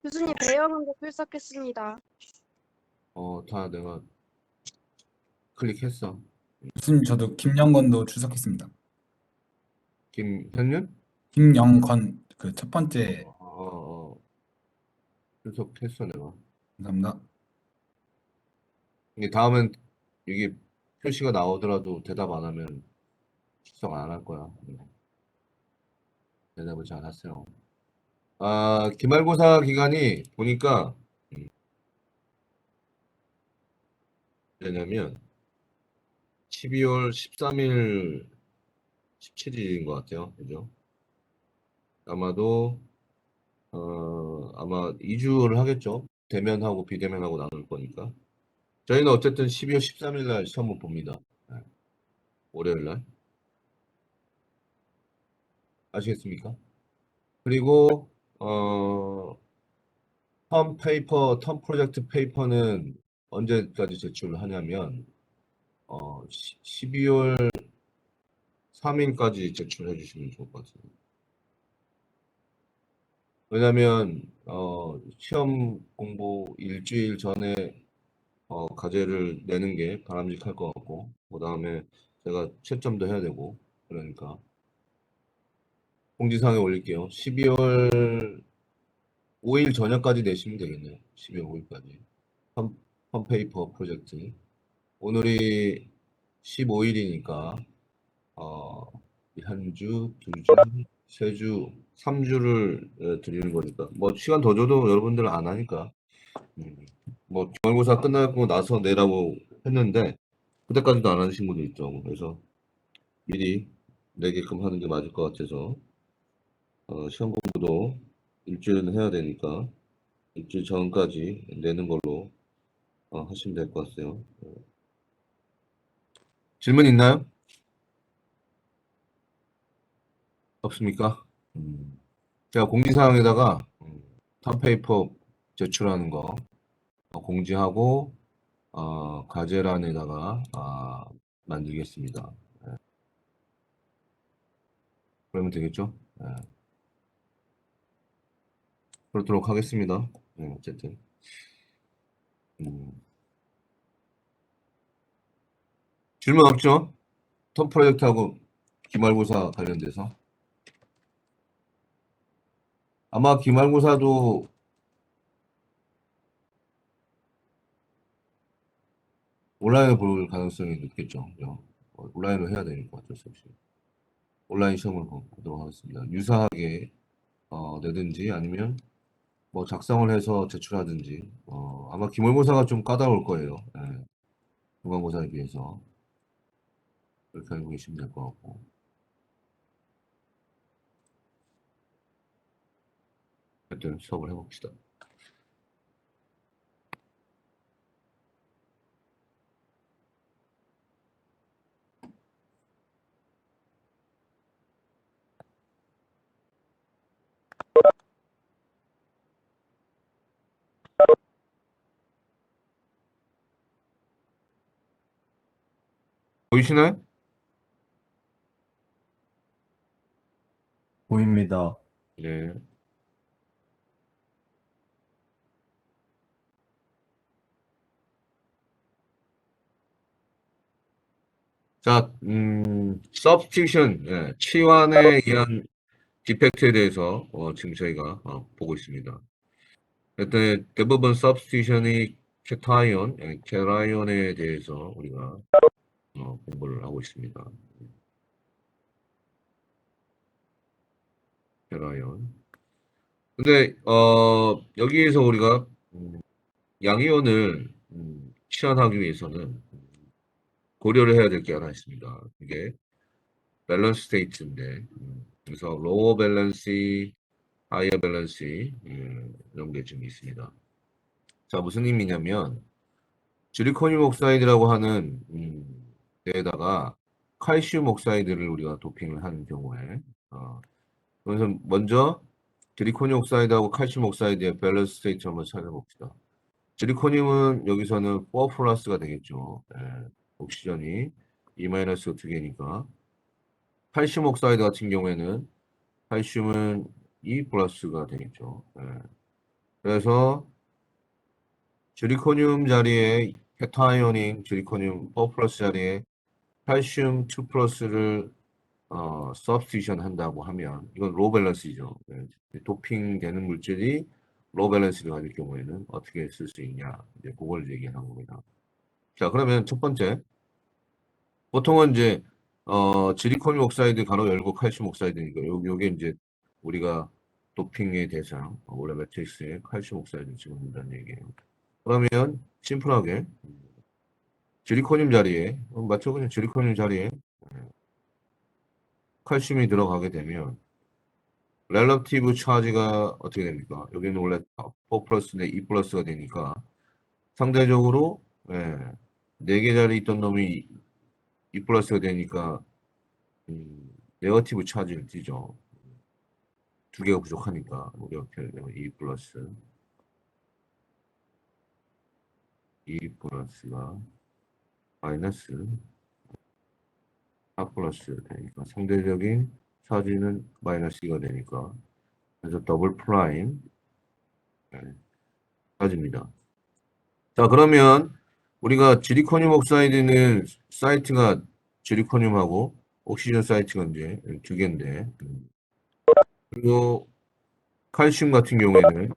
교수님 배열원고 출석했습니다. 다 내가 클릭했어. 교수님 저도 김영건도 출석했습니다. 김현윤? 김영건 그 첫 번째. 출석했어 내가. 감사합니다. 이게 다음엔 이게 표시가 나오더라도 대답 안 하면 출석 안 할 거야. 대답을 잘 하세요. 기말고사 기간이 보니까 뭐냐면 12월 13일, 17일인 것 같아요. 그죠? 아마도 아마 2주를 하겠죠. 대면하고 비대면하고 나눌 거니까. 저희는 어쨌든 12월 13일 날 시험을 봅니다. 네. 월요일 날. 아시겠습니까? 그리고 텀 프로젝트 페이퍼는 언제까지 제출을 하냐면 12월 3일까지 제출해 주시면 좋을 것 같습니다. 왜냐면 시험 공부 일주일 전에 과제를 내는 게 바람직할 것 같고, 그 다음에 제가 채점도 해야 되고, 그러니까 공지사항에 올릴게요. 12월 5일 저녁까지 내시면 되겠네요. 12월 5일까지. 펌페이퍼 프로젝트. 오늘이 15일이니까 한 주, 두 주, 세 주, 3주를 드리는 거니까 뭐 시간 더 줘도 여러분들 안 하니까 뭐 기말고사 끝나고 나서 내라고 했는데 그때까지도 안 하는 친구도 있더라고. 그래서 미리 내게끔 하는 게 맞을 것 같아서 시험 공부도 일주일은 해야 되니까 일주일 전까지 내는 걸로 하시면 될 것 같아요. 질문 있나요? 없습니까? 제가 공지사항에다가 탑페이퍼 제출하는 거 공지하고 과제란에다가 만들겠습니다. 네. 그러면 되겠죠? 네. 그렇도록 하겠습니다. 네, 어쨌든 질문 없죠? 톱 프로젝트하고 기말고사 관련돼서 아마 기말고사도 온라인으로 볼 가능성이 높겠죠. 그죠? 온라인으로 해야 되니까 어쩔 수 없이 온라인 시험을 보도록 하겠습니다. 유사하게 내든지 아니면 뭐 작성을 해서 제출하든지 아마 기말고사가 좀 까다로울 거예요. 네. 중간고사에 비해서 그렇게 알고 계시면 될 것 같고 하여튼 수업을 해봅시다. 보이시나요? 보입니다. 네. 자, substitution, 예, 치환에 의한 디펙트에 대해서 지금 저희가 보고 있습니다. 일단 대부분 substitution이 cation, 캐라이온에 대해서 우리가 공부를 하고 있습니다. 캐라이온. 근데 여기에서 우리가 양이온을 치환하기 위해서는 고려를 해야 될 게 하나 있습니다. 이게 밸런스 스테이트인데 그래서 로어 밸런스, 하이어 밸런스 이런 게 좀 있습니다. 자, 무슨 의미냐면 지리코늄 옥사이드라고 하는 데에다가 칼슘 옥사이드를 우리가 도핑을 하는 경우에 그래서 먼저 지리코늄 옥사이드하고 칼슘 옥사이드의 밸런스 스테이트 한번 찾아봅시다. 지리코늄은 여기서는 4 플러스가 되겠죠. 예, 옥시전이 E-두 개니까. 칼슘 옥사이드 같은 경우에는 칼슘은 E 플러스가 되겠죠. 예. 그래서 지리코늄 자리에 케타이오닌 지리코늄 4 플러스 자리에 칼슘 2 플러스를 substitution 한다고 하면 이건 로우 밸런스이죠. 도핑 되는 물질이 로우 밸런스를 가질 경우에는 어떻게 쓸 수 있냐. 이제 그걸 얘기하는 겁니다. 자, 그러면 첫 번째. 보통은 이제 지리코늄 옥사이드 가로 열고 칼슘 옥사이드니까 요게 이제 우리가 도핑의 대상 원래 매트릭스에 칼슘 옥사이드 집어넣는다는 얘기예요. 그러면 심플하게 지리코늄 자리에 맞죠? 그냥 지리코늄 자리에 칼슘이 들어가게 되면 렐러티브 차지가 어떻게 됩니까? 여기는 원래 4 플러스인데 2 플러스가 되니까 상대적으로 4개 자리 있던 놈이 2 플러스가 되니까 네거티브 차지를 띠죠. 2개가 부족하니까 우리 이렇게 되면 2 플러스 2 플러스가 마이너스 4 플러스 되니까 상대적인 차지는 마이너스 2가 되니까 그래서 더블 프라임 차지입니다. 자, 그러면 우리가 지리코늄 옥사이드는 사이트가 지리코늄하고 옥시전 사이트가 이제 2개인데 그리고 칼슘 같은 경우에는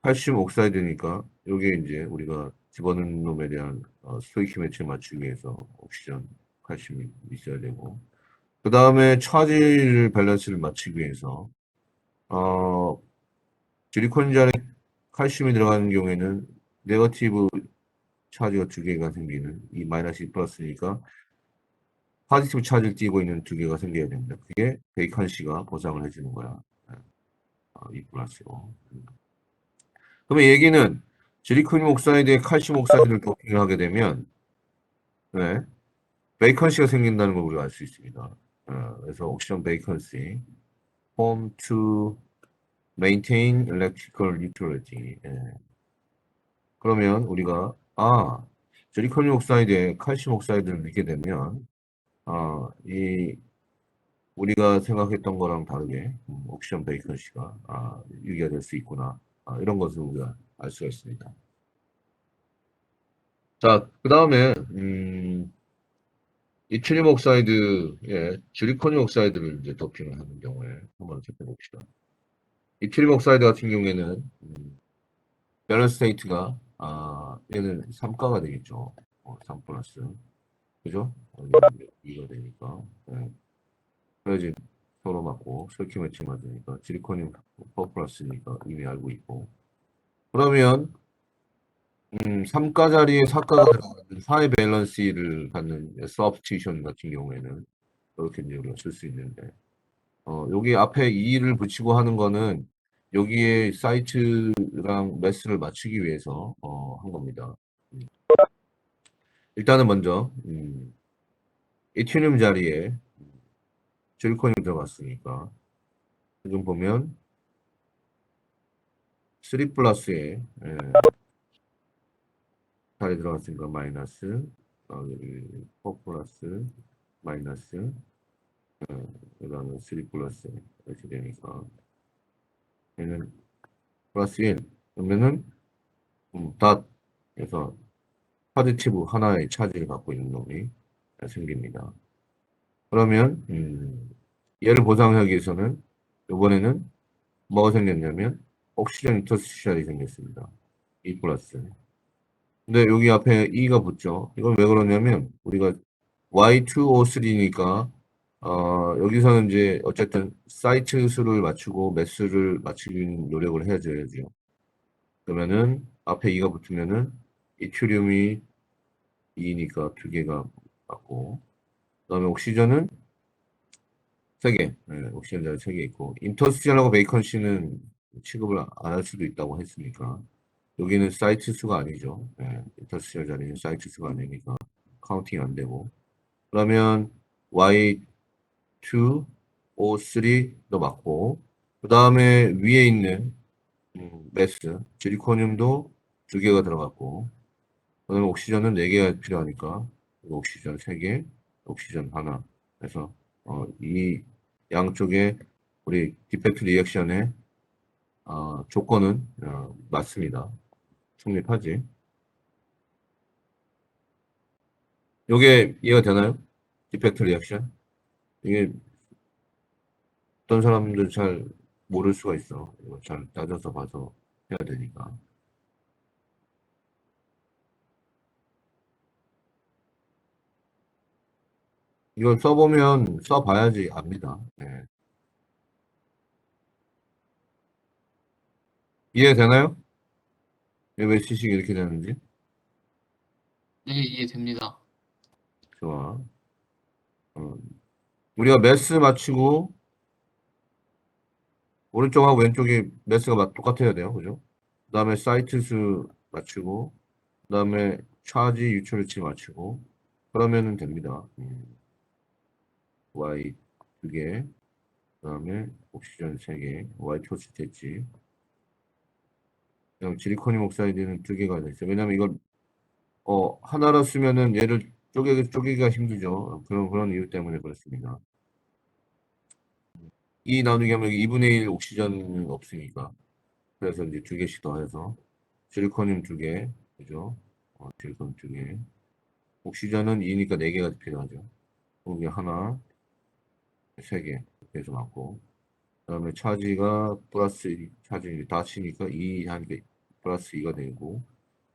칼슘 옥사이드니까 이게 이제 우리가 집어넣는 놈에 대한 스토이키 매치를 맞추기 위해서 옥시전 칼슘이 있어야 되고 그 다음에 차질 밸런스를 맞추기 위해서 지리코늄 잔에 칼슘이 들어가는 경우에는 네거티브 차지가 2개가 생기는 이 마이너스 2 플러스니까 포지티브 차지를 띠고 있는 2개가 생겨야 됩니다. 그게 베이컨씨가 보상을 해주는 거야. 2 플러스로. 그러면 얘기는 지리코늄 옥사이드에 칼슘 옥사이드를 도핑을 하게 되면 베이컨씨가 생긴다는 걸 우리가 알 수 있습니다. 그래서 옥시전 베이컨씨 form to maintain electrical neutrality. 그러면 우리가 지리코늄 옥사이드에 칼슘 옥사이드를 넣게 되면 이 우리가 생각했던 거랑 다르게 옥시전 베이컨씨가 유기가 될 수 있구나. 이런 것을 우리가 알 수가 있습니다. 자, 그 다음에 이트륨 옥사이드에 지리코늄 옥사이드를 이제 도핑을 하는 경우에 한번 살펴봅시다. 이트륨 옥사이드 같은 경우에는 밸런스 스테이트가 얘는 3가가 되겠죠. 3 플러스 그죠? 2가 되니까 그래야지 서로 맞고 설키 매치 맞으니까 지리코늄 4 플러스니까 이미 알고 있고 그러면 3가 자리에 4가가 들어가는 4의 밸런스를 갖는 서브스티션 같은 경우에는 이렇게 이제 우리가 쓸 수 있는데 여기 앞에 2를 붙이고 하는 거는 여기에 사이트랑 매스를 맞추기 위해서 한 겁니다. 일단은 먼저 이튜늄 자리에 지리코늄 들어갔으니까 지금 보면 3 플러스에 자리 들어갔으니까 마이너스 여기 4 플러스 마이너스 그 다음에 3 플러스 이렇게 되니까 얘는 플러스 1 그러면은 닷에서 포지티브 하나의 차지를 갖고 있는 놈이 생깁니다. 그러면 얘를 보상하기 위해서는 이번에는 뭐가 생겼냐면 옥시전 인터스티셜이 생겼습니다. 2 플러스 근데 여기 앞에 2가 붙죠. 이건 왜 그러냐면 우리가 Y2O3니까 여기서는 이제 어쨌든 사이트 수를 맞추고 매수를 맞추기 노력을 해줘야죠. 그러면은 앞에 2가 붙으면은 이트륨이 2니까 2개가 맞고 그다음에 옥시전은 3개, 옥시전 자리 3개 있고 인터스티셜하고 베이컨씨는 취급을 안 할 수도 있다고 했으니까 여기는 사이트 수가 아니죠. 인터스티셜 자리는 사이트 수가 아니니까 카운팅 안 되고 그러면 Y2, O3도 맞고 그 다음에 위에 있는 매스, 지리코늄도 2개가 들어갔고 그다음에 옥시전은 4개가 필요하니까 옥시전 3개, 옥시전 하나 그래서 이 양쪽에 우리 디펙트 리액션에 조건은 맞습니다. 성립하지. 요게 이해가 되나요? 디펙트 리액션? 이게 어떤 사람들 잘 모를 수가 있어. 이거 잘 따져서 봐서 해야 되니까. 이걸 써보면 써봐야지 압니다. 네. 이해되나요? 왜 시식이 이렇게 되는지? 네, 이해됩니다. 좋아. 어, 우리가 매스 맞추고 오른쪽하고 왼쪽이 매스가 똑같아야 돼요. 그죠? 그 다음에 사이트 수 맞추고 그 다음에 차지 유출치 맞추고 그러면은 됩니다. Y 2개 그 다음에 옥시전 3개 Y 토치 됐지. 그다음 지리코늄 옥사이드는 2개가 됐어요. 왜냐면 이걸 하나로 쓰면은 얘를 쪼개기가 힘들죠. 그런 이유 때문에 그렇습니다. 이 나누기 하면 2분의 1 옥시전은 없으니까. 그래서 이제 2개씩 더해서 실리콘륨 2개, 그죠? 실리콘 2개. 옥시전은 2니까 4개가 필요하죠. 여기 하나, 3개 이렇게 해서 맞고. 그다음에 차지가 플러스 차지 다 치니까 2 하니까 플러스 2가 되고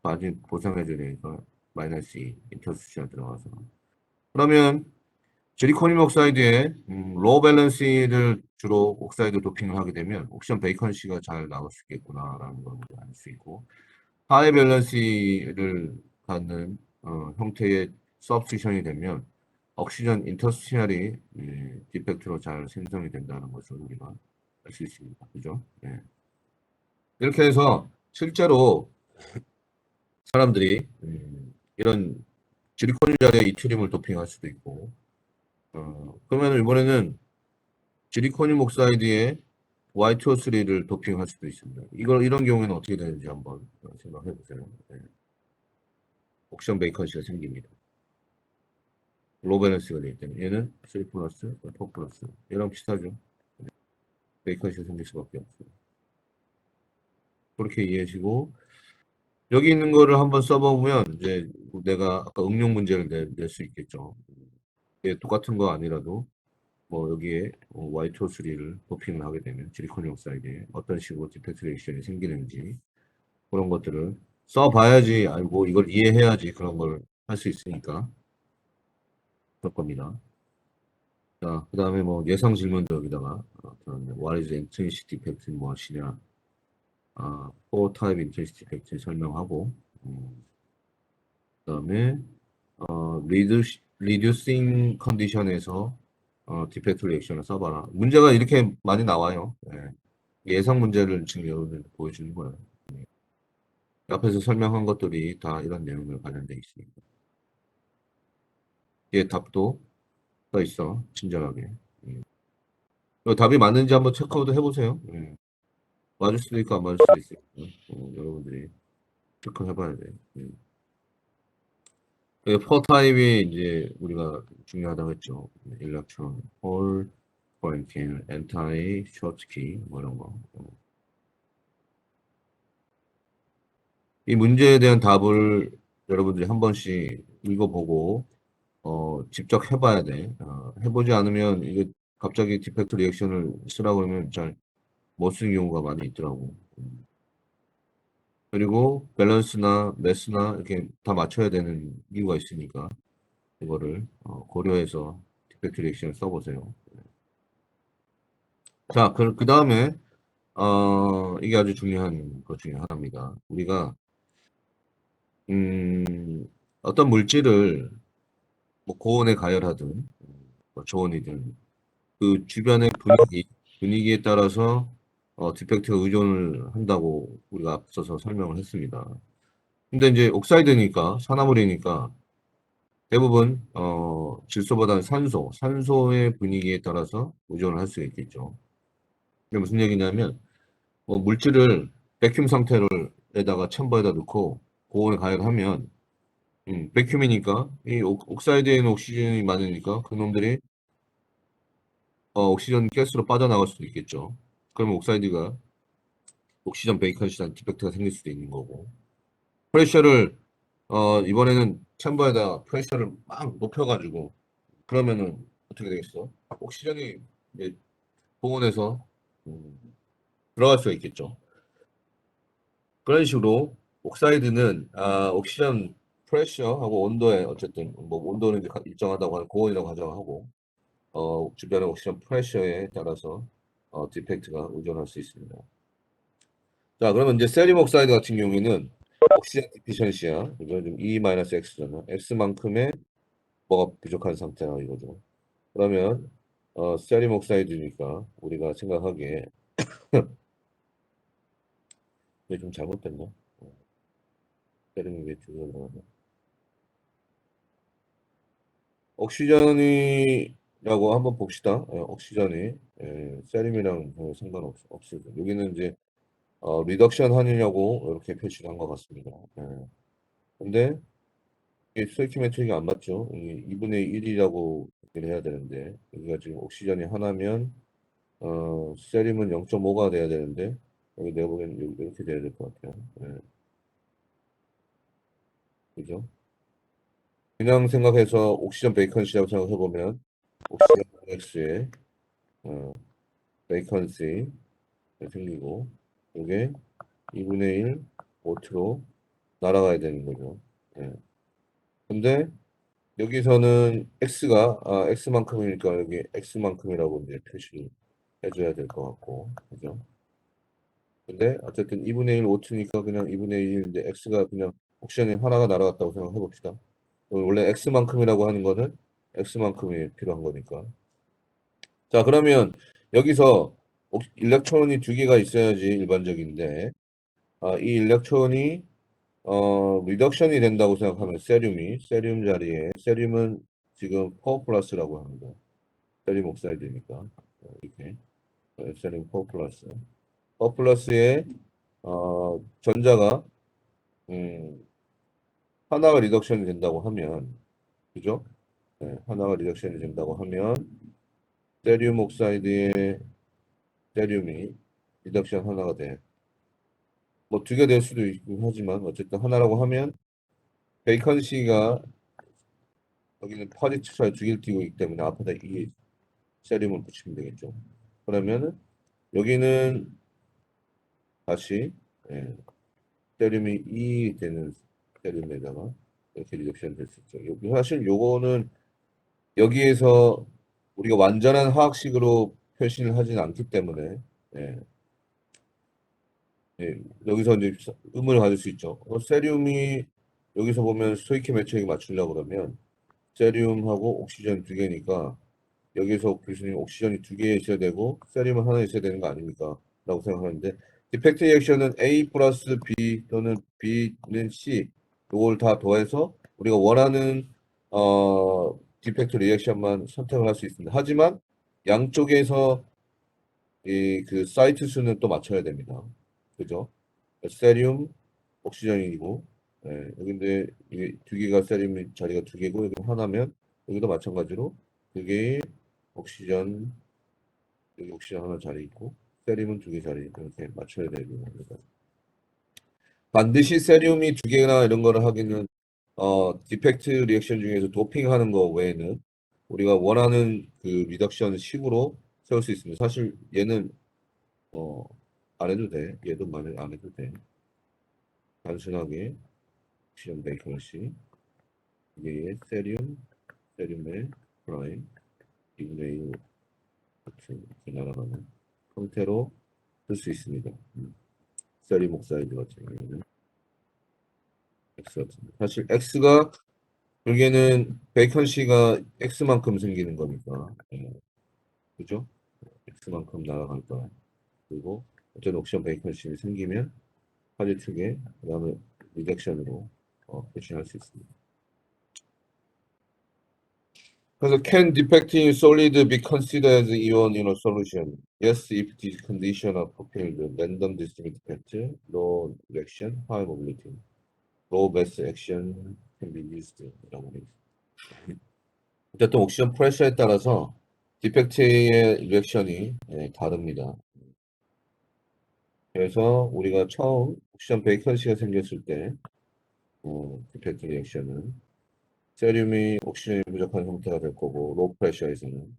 마진 보상해줘야 되니까 마이너스 2 인터스치가 들어가서. 그러면 지리코늄 옥사이드에 로우 밸런스를 주로 옥사이드 도핑을 하게 되면 옥시전 베이컨시가 잘 나올 수 있겠구나라는 걸 알 수 있고 하이 밸런스를 갖는 형태의 서브스티션이 되면 옥시전 인터스티셜이 디펙트로 잘 생성이 된다는 것을 우리가 알 수 있습니다. 그죠? 예. 이렇게 해서 실제로 사람들이 이런 지리코늄 자리에 이트륨을 도핑할 수도 있고 그러면 이번에는 지리코늄 옥사이드에 Y2O3를 도핑할 수도 있습니다. 이런 경우에는 어떻게 되는지 한번 생각해 보세요. 네. 옥션 베이컨시가 생깁니다. 로 밸런스가 되기 때문에 얘는 3 플러스, 4 플러스 얘랑 비슷하죠. 베이컨시가 생길 수밖에 없어요. 그렇게 이해하시고 여기 있는 거를 한번 써보면 이제 내가 아까 응용 문제를 낼 수 있겠죠. 얘 똑같은 거 아니라도 뭐 여기에 Y2O3를 도핑을 하게 되면 지리코늄 옥사이드에 어떤 식으로 디펙트 리액션이 생기는지 그런 것들을 써봐야지 알고 이걸 이해해야지 그런 걸 할 수 있으니까 그럴 겁니다. 자, 그 다음에 뭐 예상 질문도 여기다가 What is intrinsic defect 무엇이냐 four type intrinsic defect 설명하고 그 다음에 reducing condition에서 디펙트 리액션을 써봐라. 문제가 이렇게 많이 나와요. 네. 예상 문제를 지금 여러분들 보여주는 거예요. 네. 앞에서 설명한 것들이 다 이런 내용을 관련되어 있습니다. 얘 답도 써 있어. 친절하게. 답이 맞는지 한번 체크아웃 해보세요. 맞을 수도 있고 안 맞을 수도 있어요. 여러분들이 체크해봐야 돼요. 포 타입이 이제 우리가 중요하다고 했죠. 일렉트론, 홀, 포인팅, 엔타이, 쇼트키 뭐 이런 거. 이 문제에 대한 답을 여러분들이 한 번씩 읽어보고 직접 해봐야 돼. 해보지 않으면 이게 갑자기 디펙트 리액션을 쓰라고 하면 잘 못 쓰는 경우가 많이 있더라고. 그리고 밸런스나 매스나 이렇게 다 맞춰야 되는 이유가 있으니까 이거를 고려해서 디펙트 리액션을 써보세요. 자, 그 다음에 이게 아주 중요한 것 중에 하나입니다. 우리가 어떤 물질을 뭐 고온에 가열하든 뭐 저온이든 그 주변의 분위기에 따라서 디펙트가 의존을 한다고 우리가 앞서서 설명을 했습니다. 근데 이제 옥사이드니까 산화물이니까 대부분 질소보다는 산소의 분위기에 따라서 의존을 할 수 있겠죠. 이게 무슨 얘기냐면 뭐 물질을 백큐um 상태로에다가 챔버에다 넣고 고온에 가열하면 백큐um이니까 이 옥사이드에는 옥시전이 많으니까 그놈들이 옥시전 가스로 빠져나갈 수도 있겠죠. 그러면 옥사이드가 옥시전 베이컨시라는 디펙트가 생길 수도 있는 거고. 프레셔를 이번에는 챔버에다 프레셔를 막 높여가지고 그러면은 어떻게 되겠어? 옥시전이 이제 동원해서 들어갈 수가 있겠죠. 그런 식으로 옥사이드는 옥시전 프레셔하고 온도에 어쨌든 뭐 온도는 이제 일정하다고 하는 고온이라고 가정하고 주변의 옥시전 프레셔에 따라서 디펙트가 의존할 수 있습니다. 자, 그러면 이제 세륨 옥사이드 같은 경우에는 옥시전 디피션시야. 그죠? 지금 E-X잖아. X만큼의 뭐가 부족한 상태라 이거죠. 그러면 세륨 옥사이드니까 우리가 생각하기에 이게 좀 잘못됐나? 세륨이 왜 줄여 나가나? 옥시전이라고 한번 봅시다. 옥시전이 세륨이랑 전혀 상관없습니다. 여기는 이제 리덕션 한이냐고 이렇게 표시를 한 것 같습니다. 근데 이게 스토이키메트릭이 안 맞죠? 2분의 1이라고 얘기를 해야 되는데 여기가 지금 옥시전이 하나면 세륨은 0.5가 돼야 되는데 여기 내가 보기에는 이렇게 돼야 될 것 같아요. 그죠? 그냥 생각해서 옥시전 베이컨시라고 생각해 보면 옥시전 X에 베이컨시 생기고 이게 2분의 1 오트로 날아가야 되는 거죠. 근데 여기서는 x가 x만큼이니까 여기 x만큼이라고 이제 표시를 해줘야 될 것 같고, 그죠? 근데 어쨌든 2분의 1 오트니까 그냥 2분의 1인데 x가 그냥 옥션이 하나가 날아갔다고 생각해 봅시다. 원래 x만큼이라고 하는 거는 x만큼이 필요한 거니까. 자, 그러면 여기서 일렉트론이 두 개가 있어야지 일반적인데 이 일렉트론이 리덕션이 된다고 생각하면 세륨 자리에 세륨은 지금 4 플러스라고 합니다. 세륨 옥사이드니까 이렇게 세륨 4 플러스 4 플러스에 전자가 하나가 리덕션이 된다고 하면 그죠? 하나가 리덕션이 된다고 하면 세륨 옥사이드에 세륨이 리덕션 하나가 돼. 뭐 두 개 될 수도 있긴 하지만 어쨌든 하나라고 하면 베이컨시가 여기는 퍼지트사에 두 개를 띄고 있기 때문에 앞에다 이 세륨을 붙이면 되겠죠. 그러면은 여기는 다시 세륨이 2 되는 세륨에다가 이렇게 리덕션 될 수 있죠. 사실 요거는 여기에서 우리가 완전한 화학식으로 표시를 하진 않기 때문에 예, 여기서 이제 의문을 가질 수 있죠. 세륨이 여기서 보면 스토이키메트릭 맞추려고 그러면 세륨하고 옥시전 두 개니까 여기서 교수님 옥시전이 두 개 있어야 되고 세륨은 하나 있어야 되는 거 아닙니까? 라고 생각하는데 디펙트 리액션은 A 플러스 B 또는 B는 C 이걸 다 더해서 우리가 원하는 디펙트 리액션만 선택을 할 수 있습니다. 하지만 양쪽에서 이 그 사이트 수는 또 맞춰야 됩니다. 그죠? 세륨 옥시전이고 여기인데 이게 두 개가 세륨 자리가 두 개고 여기 하나면 여기도 마찬가지로 두 개의 옥시전 여기 옥시전 하나 자리 있고 세륨은 두 개 자리 이렇게 맞춰야 되는 겁니다. 반드시 세륨이 두 개나 이런 거를 하기는 디펙트 리액션 중에서 도핑하는 거 외에는 우리가 원하는 그 리덕션 식으로 세울 수 있습니다. 사실 얘는 안 해도 돼. 얘도 안 해도 돼. 단순하게 옥시전 베이컨시 이게 세륨의 프라임 2분의 1 이렇게 날아가는 형태로 쓸 수 있습니다. 세륨 옥사이드 같은 경우는 X 같은 사실 X가 결국에는 베이컨시가 X만큼 생기는 거니까 그죠? X만큼 날아갈 거야. 그리고 어쨌든 옥시전 베이컨시 생기면 파지 축에 그다음에 리덕션으로 표시할 수 있습니다. 그래서 can defecting solid be considered as ion in a solution? Yes, if these conditions are fulfilled. Random distinct defect, low reaction, high mobility, low mass action can be used. 라고 돼 있습니다. 어쨌든 옥시전 프레셔에 따라서 디펙트의 리액션이 다릅니다. 그래서 우리가 처음 옥시전 베이컨시가 생겼을 때 디펙트 리액션은 세륨이 옥시전이 부족한 형태가 될 거고 로 프레셔에서는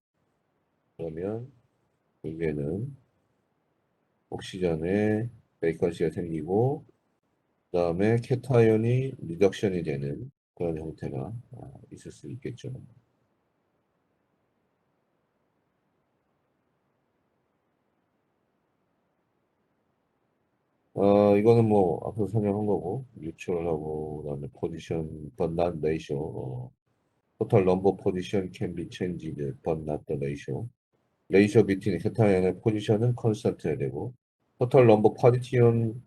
그러면 여기에는 옥시전에 베이컨시가 생기고 그 다음에 캐타이온이 리덕션이 되는 그런 형태가 있을 수 있겠죠. 이거는 뭐 앞서 설명한 거고 뮤추얼하고 그다음에 포지션 but not ratio total number position can be changed but not the ratio ratio between cation 포지션은 constant 해야 되고 total number partition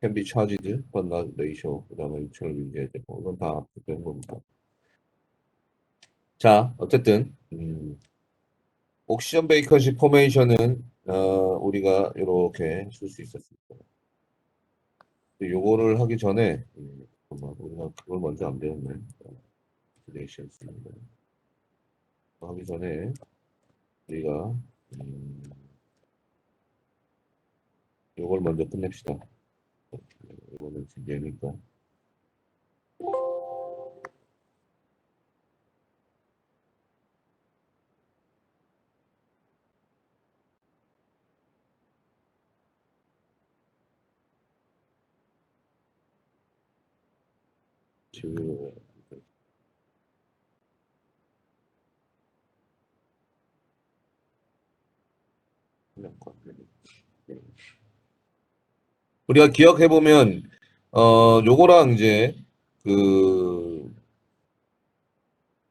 can be charged but not ratio 그다음에 뮤추얼 유지해야 되고 이건 다 앞서 배운 겁니다. 자 어쨌든 옥시전 베이컨식 포메이션은 우리가 이렇게 쓸 수 있었습니다. 요거를 하기 전에 잠깐만, 우리가 그걸 먼저 안 배웠네. 리액션스 하기 전에 우리가 요걸 먼저 끝냅시다. 이거는 지금 얘니까. 지금 우리가 기억해 보면 요거랑 이제 그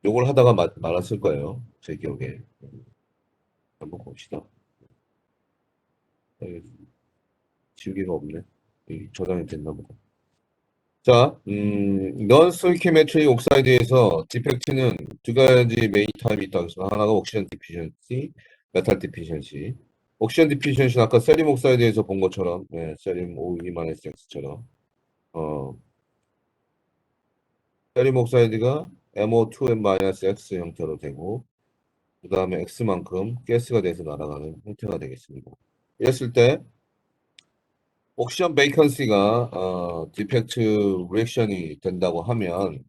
요걸 하다가 말았을 거예요. 제 기억에. 한번 봅시다. 지우개가 없네. 저장이 됐나 보다. 자, non stoichiometric 옥사이드에서 디펙트는 두 가지 메인 타입이 있다고 했습니다. 하나가 옥시전 디피션시, 메탈 디피션시. 옥시전 디피션시는 아까 세림 옥사이드에서 본 것처럼, 세림 O2-X처럼, 세림 옥사이드가 MO2N-X 형태로 되고, 그 다음에 X만큼 가스가 돼서 날아가는 형태가 되겠습니다. 이랬을 때, 옥시전 베이컨시가 디펙트 리액션이 된다고 하면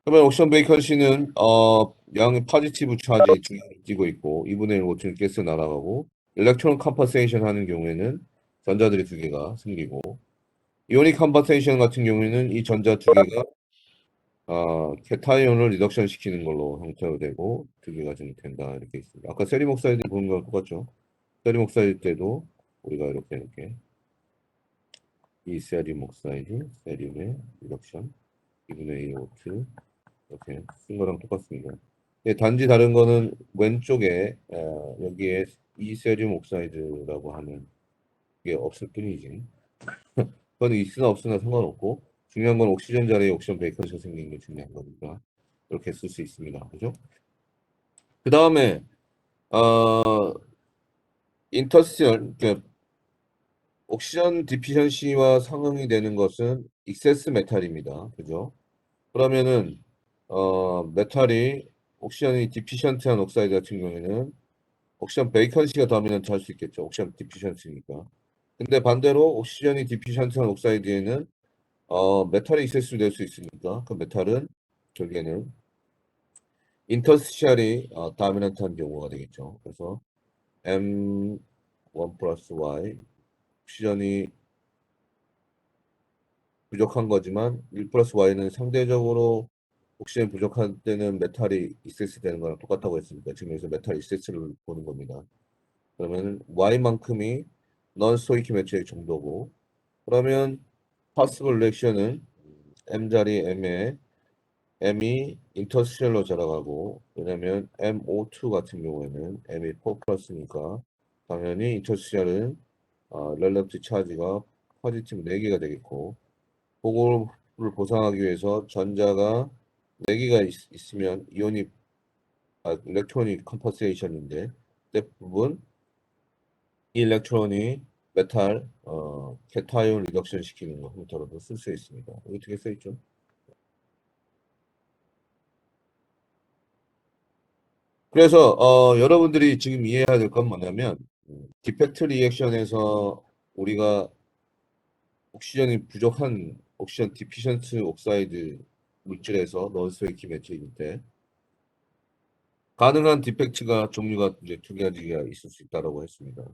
그러면 옥시전 베이컨시는 양의 파지티브 차지 띄고 있고 2분의 1 모튼 가스 날아가고 일렉트론 컴퍼세이션 하는 경우에는 전자들이 두 개가 생기고 이오닉 컴퍼세이션 같은 경우에는 이 전자 두 개가 캐타이온을 리덕션 시키는 걸로 형태로 되고 두 개가 좀 된다 이렇게 있습니다. 아까 세림 옥사이드 보는 거랑 똑같죠? 세림 옥사이드 때도 우리가 이렇게 이 세림 옥사이드, 세림의 리덕션 2분의 1 모트 이렇게 쓴 거랑 똑같습니다. 단지 다른 거는 왼쪽에 여기에 이세륨 옥사이드라고 하는 게 없을 뿐이지. 그건 있으나 없으나 상관없고 중요한 건 옥시전 자리에 옥시전 베이컨시가 생기는 게 중요한 거니까 이렇게 쓸 수 있습니다. 그죠? 그 다음에 인터스티얼 그러니까 옥시전 디피션시와 상응이 되는 것은 익세스 메탈입니다. 그죠? 그러면은 메탈이 옥시전이 디피션트한 옥사이드 같은 경우에는 옥시전 베이컨시가 도미넌트 할 수 있겠죠. 옥시전 디피션트니까. 근데 반대로 옥시전이 디피션트한 옥사이드에는 메탈이 있을 될 수 있으니까 그 메탈은 결국에는 인터스티셜이 다미넌트한 경우가 되겠죠. 그래서 M1 플러스 Y 옥시전이 부족한 거지만 1 플러스 Y는 상대적으로 옥시전 부족할 때는 메탈이 있을 되는 거랑 똑같다고 했으니까 지금 여기서 메탈 있을 보는 겁니다. 그러면 Y만큼이 non stoichiometric 정도고 그러면 possible reaction은 M 자리 M에 M이 인터스텔로 자라가고 왜냐면 MO2 같은 경우에는 M이 4 플러스니까 당연히 인터스텔은 relative charge가 포지티브 4개가 되겠고 그거를 보상하기 위해서 전자가 4개가 있으면 이온이 일렉트로닉 컴퍼세이션인데 대부분 이 일렉트론이 메탈 캐타이온 리덕션 시키는 거 형태로도 쓸 수 있습니다. 어떻게 써 있죠? 그래서 여러분들이 지금 이해해야 될 건 뭐냐면 디펙트 리액션에서 우리가 옥시전이 부족한 옥시전 디피션트 옥사이드 물질에서 넌스토이키 매트릭일 때 가능한 디펙트가 종류가 이제 두 가지가 있을 수 있다고 했습니다.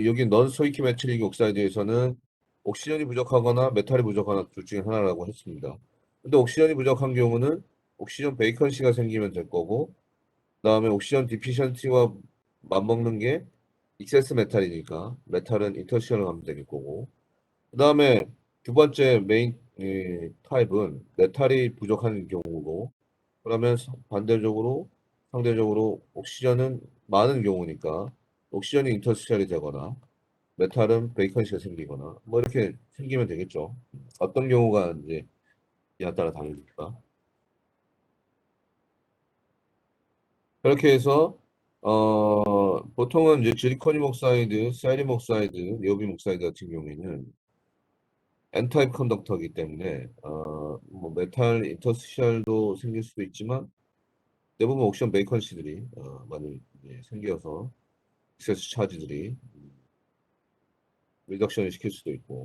여기 넌스토이키 매트릭 옥사이드에서는 옥시전이 부족하거나 메탈이 부족하거나 둘 중에 하나라고 했습니다. 근데 옥시전이 부족한 경우는 옥시전 베이컨시가 생기면 될 거고, 그다음에 옥시전 디피션트와 맞먹는 게 익세스 메탈이니까 메탈은 인터시얼을 하면 될 거고, 그다음에 두 번째 메인 타입은 메탈이 부족한 경우고, 그러면 반대적으로 상대적으로 옥시전은 많은 경우니까 옥시전이 인터스셜이 되거나 메탈은 베이컨시가 생기거나 뭐 이렇게 생기면 되겠죠. 어떤 경우가 이제 이에 따라 다르니까. 그렇게 해서 보통은 이제 지리코늄 옥사이드, 사이륨 옥사이드, 니오빔 옥사이드 같은 경우에는 N타입 컨덕터이기 때문에 뭐 메탈 인터스셜도 생길 수도 있지만 대부분 옥시전 베이컨시들이 많이 이제 생겨서 익세스 차지들이 리덕션을 시킬 수도 있고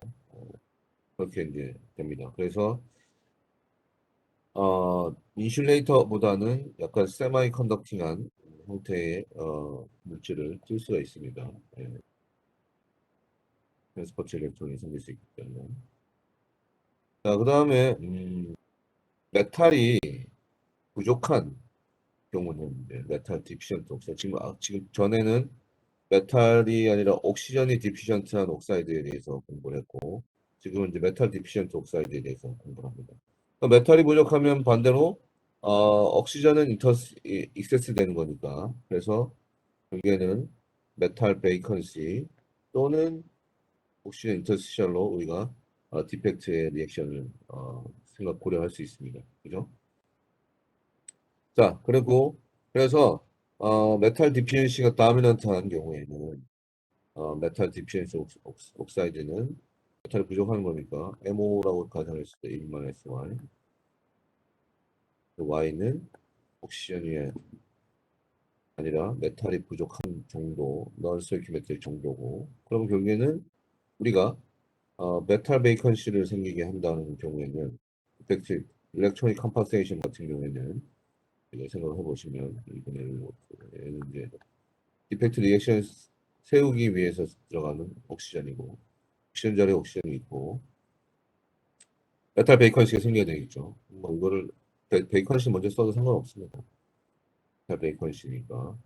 그렇게 이제 됩니다. 그래서 인슐레이터보다는 약간 세마이 컨덕팅한 형태의 물질을 쓸 수가 있습니다. 예. 트랜스포트 일렉트론이 생길 수 있기 때문에. 자, 그 다음에 메탈이 부족한 경우는 이제 메탈 디피션트 옥사이드. 지금 전에는 메탈이 아니라 옥시전이 디피션트한 옥사이드에 대해서 공부를 했고, 지금은 이제 메탈 디피션트 옥사이드에 대해서 공부를 합니다. 그러니까 메탈이 부족하면 반대로 옥시전은 익세스 되는 거니까. 그래서 결국에는 메탈 베이컨시 또는 옥시전 인터스셜로 우리가 디펙트의 리액션을 생각 고려할 수 있습니다. 그죠? 자, 그리고 그래서 메탈 디피션시가 다미넌트한 경우에는 메탈 디피션시 옥사이드는 메탈이 부족한 거니까 MO라고 가정했을 때 1-SY Y는 옥시전이 아니라 메탈이 부족한 정도, 넌스토이키메트릭 정도고, 그럼 결국에는 우리가 메탈 베이컨시를 생기게 한다는 경우에는 이펙트 일렉트로닉 컴퍼세이션 같은 경우에는 이거 생각을 해보시면 이번에는 이제 디펙트 리액션 세우기 위해서 들어가는 옥시전이고 옥시전 자리에 옥시전이 있고 메탈 베이컨시가 생겨야 되겠죠. 뭐 이거를 베이컨시 먼저 써도 상관없습니다. 메탈 베이컨시니까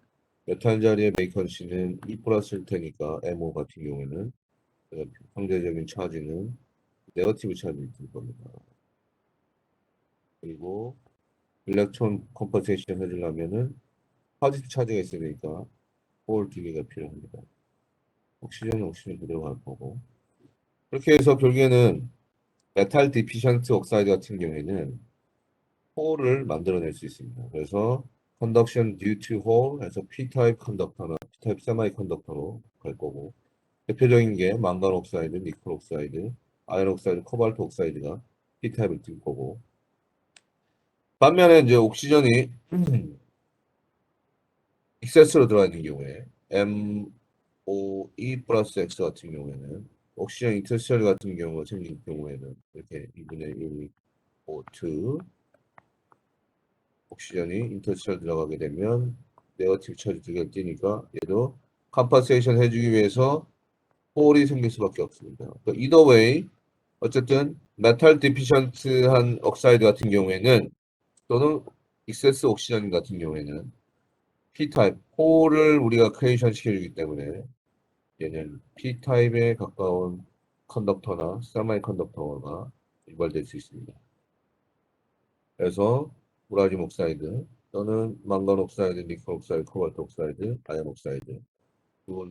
메탈 자리에 베이컨시는 2 플러스일 테니까 MO 같은 경우에는 상대적인 차지는 네거티브 차지일 겁니다. 그리고 일렉트론 컴퍼세이션 해주려면은 포지티브 차지가 있으니까 홀 2개가 필요합니다. 옥시전 그대로 갈 거고. 그렇게 해서 결국에는 메탈 디피션트 옥사이드 같은 경우에는 홀을 만들어낼 수 있습니다. 그래서 conduction due to hole 해서 P-타입 컨덕터나 P-타입 세마이 컨덕터로 갈 거고, 대표적인 게 망간 옥사이드, 니켈 옥사이드, 아연 옥사이드, 코발트 옥사이드가 P-타입을 띌 거고, 반면에 이제 옥시전이 익세스로 들어가 있는 경우에 MOE 플러스 X 같은 경우에는 옥시전 인터스셜 같은 경우가 생긴 경우에는 이렇게 2분의 1, 5, 2 옥시전이 인터스셜 들어가게 되면 네거티브 차지 2개가 뛰니까 얘도 컴퍼세이션 해주기 위해서 홀이 생길 수밖에 없습니다. 그러니까 either way 어쨌든 메탈 디피션트한 옥사이드 같은 경우에는 또는 익세스 옥시전 같은 경우에는 P-타입 홀을 우리가 크리에이션 시켜주기 때문에 얘는 P-타입에 가까운 컨덕터나 세마이 컨덕터가 유발될 수 있습니다. 그래서 우라늄 옥사이드 또는 망간 옥사이드, 니켈 옥사이드, 코발트 옥사이드, 아연 옥사이드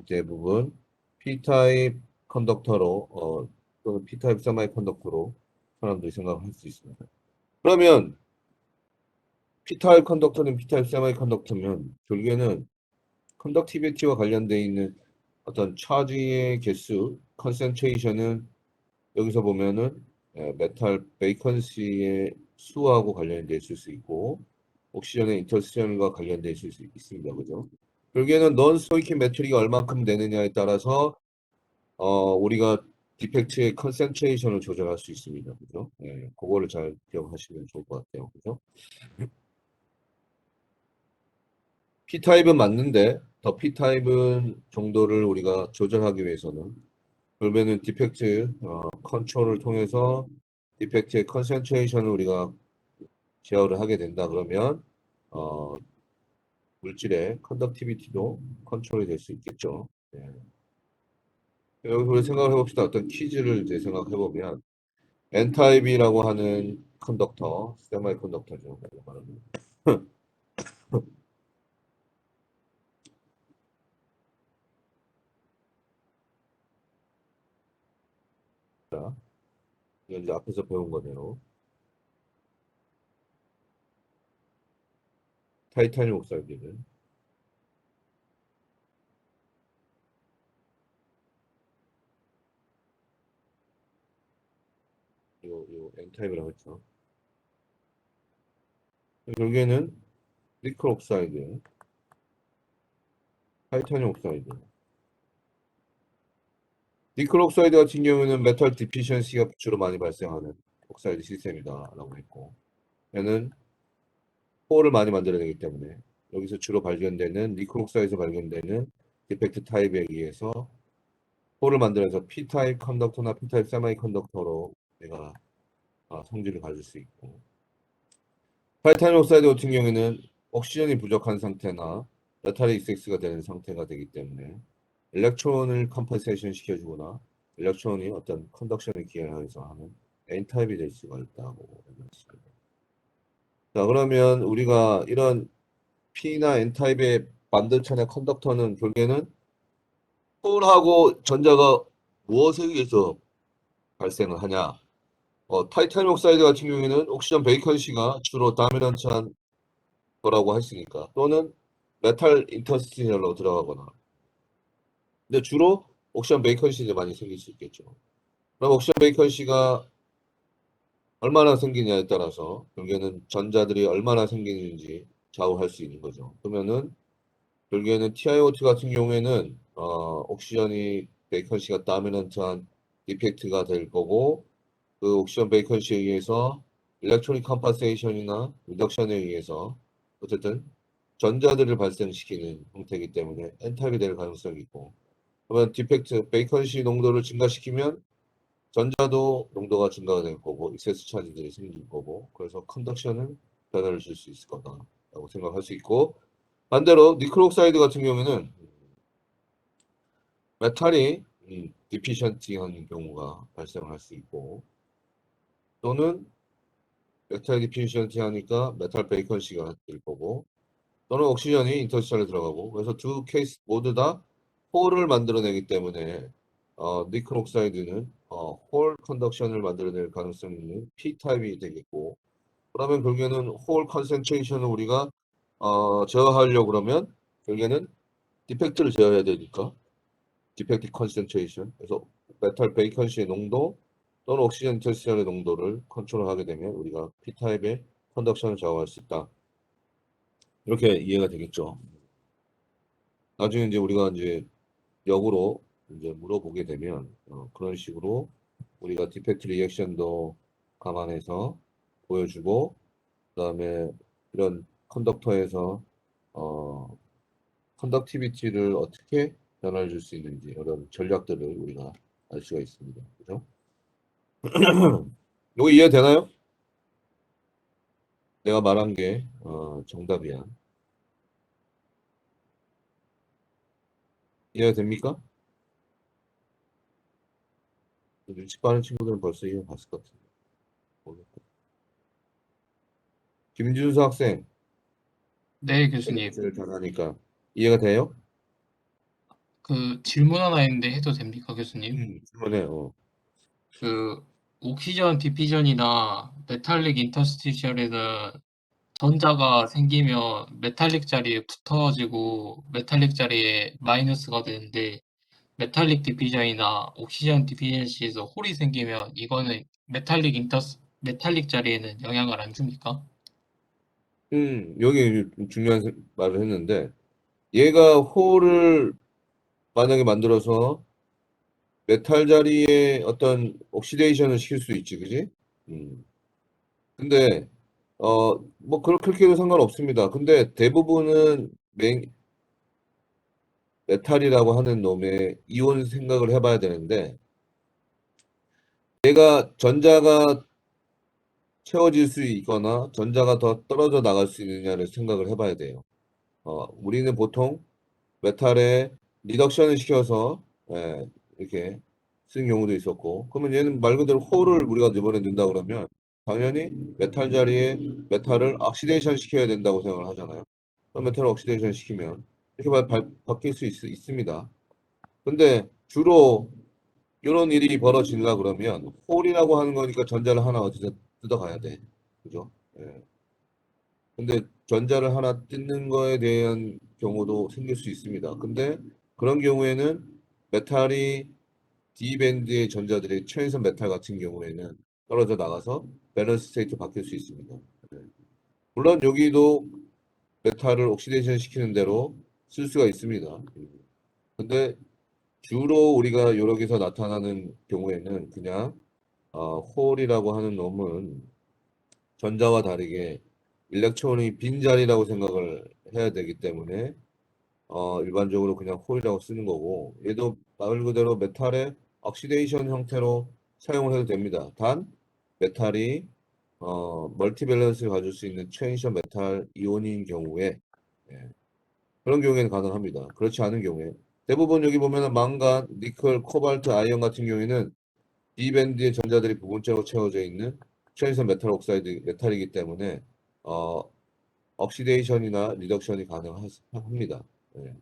대부분 P-타입 컨덕터로 또는 P-타입 세마이 컨덕터로 사람들이 생각할 수 있습니다. 그러면 P-타입 컨덕터는 P-타입 세마이 컨덕터면 결국에는 컨덕티비티와 관련되어 있는 어떤 차지의 개수, 컨센트레이션은 여기서 보면은 메탈 베이컨시의 수하고 관련되어 있을 수 있고 옥시전의 인터스션과 관련되어 있을 수 있습니다. 그죠? 결국에는 넌 스토이킥 매트릭이 얼만큼 되느냐에 따라서 우리가 디펙트의 컨센트레이션을 조절할 수 있습니다. 그죠? 예, 그거를 잘 기억하시면 좋을 것 같아요. 그죠? P타입은 맞는데 더 P타입은 정도를 우리가 조절하기 위해서는 그러면은 디펙트 컨트롤을 통해서 디펙트의 컨센트레이션을 우리가 제어를 하게 된다 그러면 물질의 컨덕티비티도 컨트롤이 될 수 있겠죠. 예. 여기서 우리 생각을 해봅시다. 어떤 퀴즈를 이제 생각해 보면 N타입이라고 하는 컨덕터, 세마이 컨덕터죠. 자, 이건 이제 앞에서 배운 거네요. 타이타늄 옥사이드는 요 N타입이라고 했죠. 결국에는 니켈 옥사이드, 타이타늄 옥사이드. 니켈 옥사이드 같은 경우는 메탈 디피션시가 주로 많이 발생하는 옥사이드 시스템이다라고 했고, 얘는 코어를 많이 만들어내기 때문에 여기서 주로 발견되는 니켈 옥사이드에서 발견되는 디펙트 타입에 의해서 코어를 만들어서 P타입 컨덕터나 P타입 세마이 컨덕터로 내가 성질을 가질 수 있고, 타이타늄 옥사이드 같은 경우에는 옥시전이 부족한 상태나 메탈이 익섹스가 되는 상태가 되기 때문에 일렉트론을 컴pen세이션 시켜주거나 일렉트론이 어떤 컨덕션을 기여해서 하는 N타입이 될 수가 있다고 얘기했습니다. 자, 그러면 우리가 이런 P나 N타입의 반도체나 컨덕터는 결국에는 홀하고 전자가 무엇에 의해서 발생을 하냐? 타이타늄 옥사이드 같은 경우에는 옥시전 베이컨시가 주로 다미넌트한 거라고 했으니까 또는 메탈 인터스티셜로 들어가거나 근데 주로 옥시전 베이컨시 이제 많이 생길 수 있겠죠. 그럼 옥시전 베이컨시가 얼마나 생기냐에 따라서 결국에는 전자들이 얼마나 생기는지 좌우할 수 있는 거죠. 그러면은 결국에는 TiO2 같은 경우에는 옥시전이 베이컨시가 다미넌트한 디펙트가 될 거고 그 옥시전 베이컨시에 의해서 일렉트로닉 컴pen세이션이나 리덕션에 의해서 어쨌든 전자들을 발생시키는 형태이기 때문에 N타입이 될 가능성이 있고 그러면 디펙트 베이컨시 농도를 증가시키면 전자도 농도가 증가가 될 거고 익세스 차지들이 생길 거고 그래서 컨덕션은 변화를 줄 수 있을 거다라고 생각할 수 있고 반대로 니켈 옥사이드 같은 경우에는 메탈이 디피션티한 경우가 발생할 수 있고 또는 메탈 디피션티 하니까 메탈 베이컨시가 될 거고 또는 옥시전이 인터스텔에 들어가고 그래서 두 케이스 모두 다 홀을 만들어내기 때문에 니켈 옥사이드는 홀 컨덕션을 만들어낼 가능성이 있는 P타입이 되겠고 그러면 결국에는 홀 컨센트레이션을 우리가 제어하려고 그러면 결국에는 디펙트를 제어해야 되니까 디펙트 컨센트레이션 그래서 메탈 베이컨시의 농도 또는 옥시전 인터스텔의 농도를 컨트롤하게 되면 우리가 P타입의 컨덕션을 좌우할 수 있다. 이렇게 이해가 되겠죠. 나중에 이제 우리가 이제 역으로 이제 물어보게 되면 그런 식으로 우리가 디펙트 리액션도 감안해서 보여주고 그다음에 이런 컨덕터에서 컨덕티비티를 어떻게 변화를 줄 수 있는지 이런 전략들을 우리가 알 수가 있습니다. 그죠? 이거 이해되나요? 내가 말한 게 정답이야. 이해됩니까? 눈치 빠른 친구들은 벌써 이해 봤을 것 같은데. 모르겠고. 김준수 학생, 네, 교수님. 를 잘하니까 이해가 돼요? 그 질문 하나 있는데 해도 됩니까, 교수님? 질문해요. 그 옥시전 디피전이나 메탈릭 인터스티셜에는 전자가 생기면 메탈릭 자리에 붙어지고 메탈릭 자리에 마이너스가 되는데 메탈릭 디피전이나 옥시전 디피전시에서 홀이 생기면 이거는 메탈릭 자리에는 영향을 안 줍니까? 여기 중요한 말을 했는데 얘가 홀을 만약에 만들어서 메탈 자리에 어떤 옥시데이션을 시킬 수 있지, 그지? 근데 뭐 그렇게 해도 상관없습니다. 근데 대부분은 메탈이라고 하는 놈의 이온 생각을 해봐야 되는데 얘가 전자가 채워질 수 있거나 전자가 더 떨어져 나갈 수 있느냐를 생각을 해봐야 돼요. 우리는 보통 메탈에 리덕션을 시켜서 이렇게 쓰는 경우도 있었고, 그러면 얘는 말 그대로 홀을 우리가 이번에 넣는다 그러면 당연히 메탈 자리에 메탈을 옥시데이션 시켜야 된다고 생각을 하잖아요. 그럼 메탈을 옥시데이션 시키면 이렇게 바뀔 수 있습니다. 근데 주로 이런 일이 벌어지려 그러면 홀이라고 하는 거니까 전자를 하나 어디서 뜯어가야 돼. 그죠? 예. 근데 전자를 하나 뜯는 거에 대한 경우도 생길 수 있습니다. 근데 그런 경우에는 메탈이 D밴드의 전자들이 최연선 메탈 같은 경우에는 떨어져 나가서 밸런스 스테이트 바뀔 수 있습니다. 네. 물론 여기도 메탈을 옥시데이션 시키는 대로 쓸 수가 있습니다. 근데 주로 우리가 여기서 나타나는 경우에는 그냥 홀이라고 하는 놈은 전자와 다르게 일렉트론이 빈자리라고 생각을 해야 되기 때문에 일반적으로 그냥 홀이라고 쓰는 거고, 얘도 말 그대로 메탈의 옥시데이션 형태로 사용을 해도 됩니다. 단 메탈이 멀티 밸런스를 가질 수 있는 최인션 메탈 이온인 경우에 예, 그런 경우에는 가능합니다. 그렇지 않은 경우에 대부분 여기 보면은 망간, 니켈, 코발트, 아이언 같은 경우에는 D밴드의 전자들이 부분적으로 채워져 있는 최인선 메탈 옥사이드 메탈이기 때문에 어, 옥시데이션이나 리덕션이 가능합니다. 예.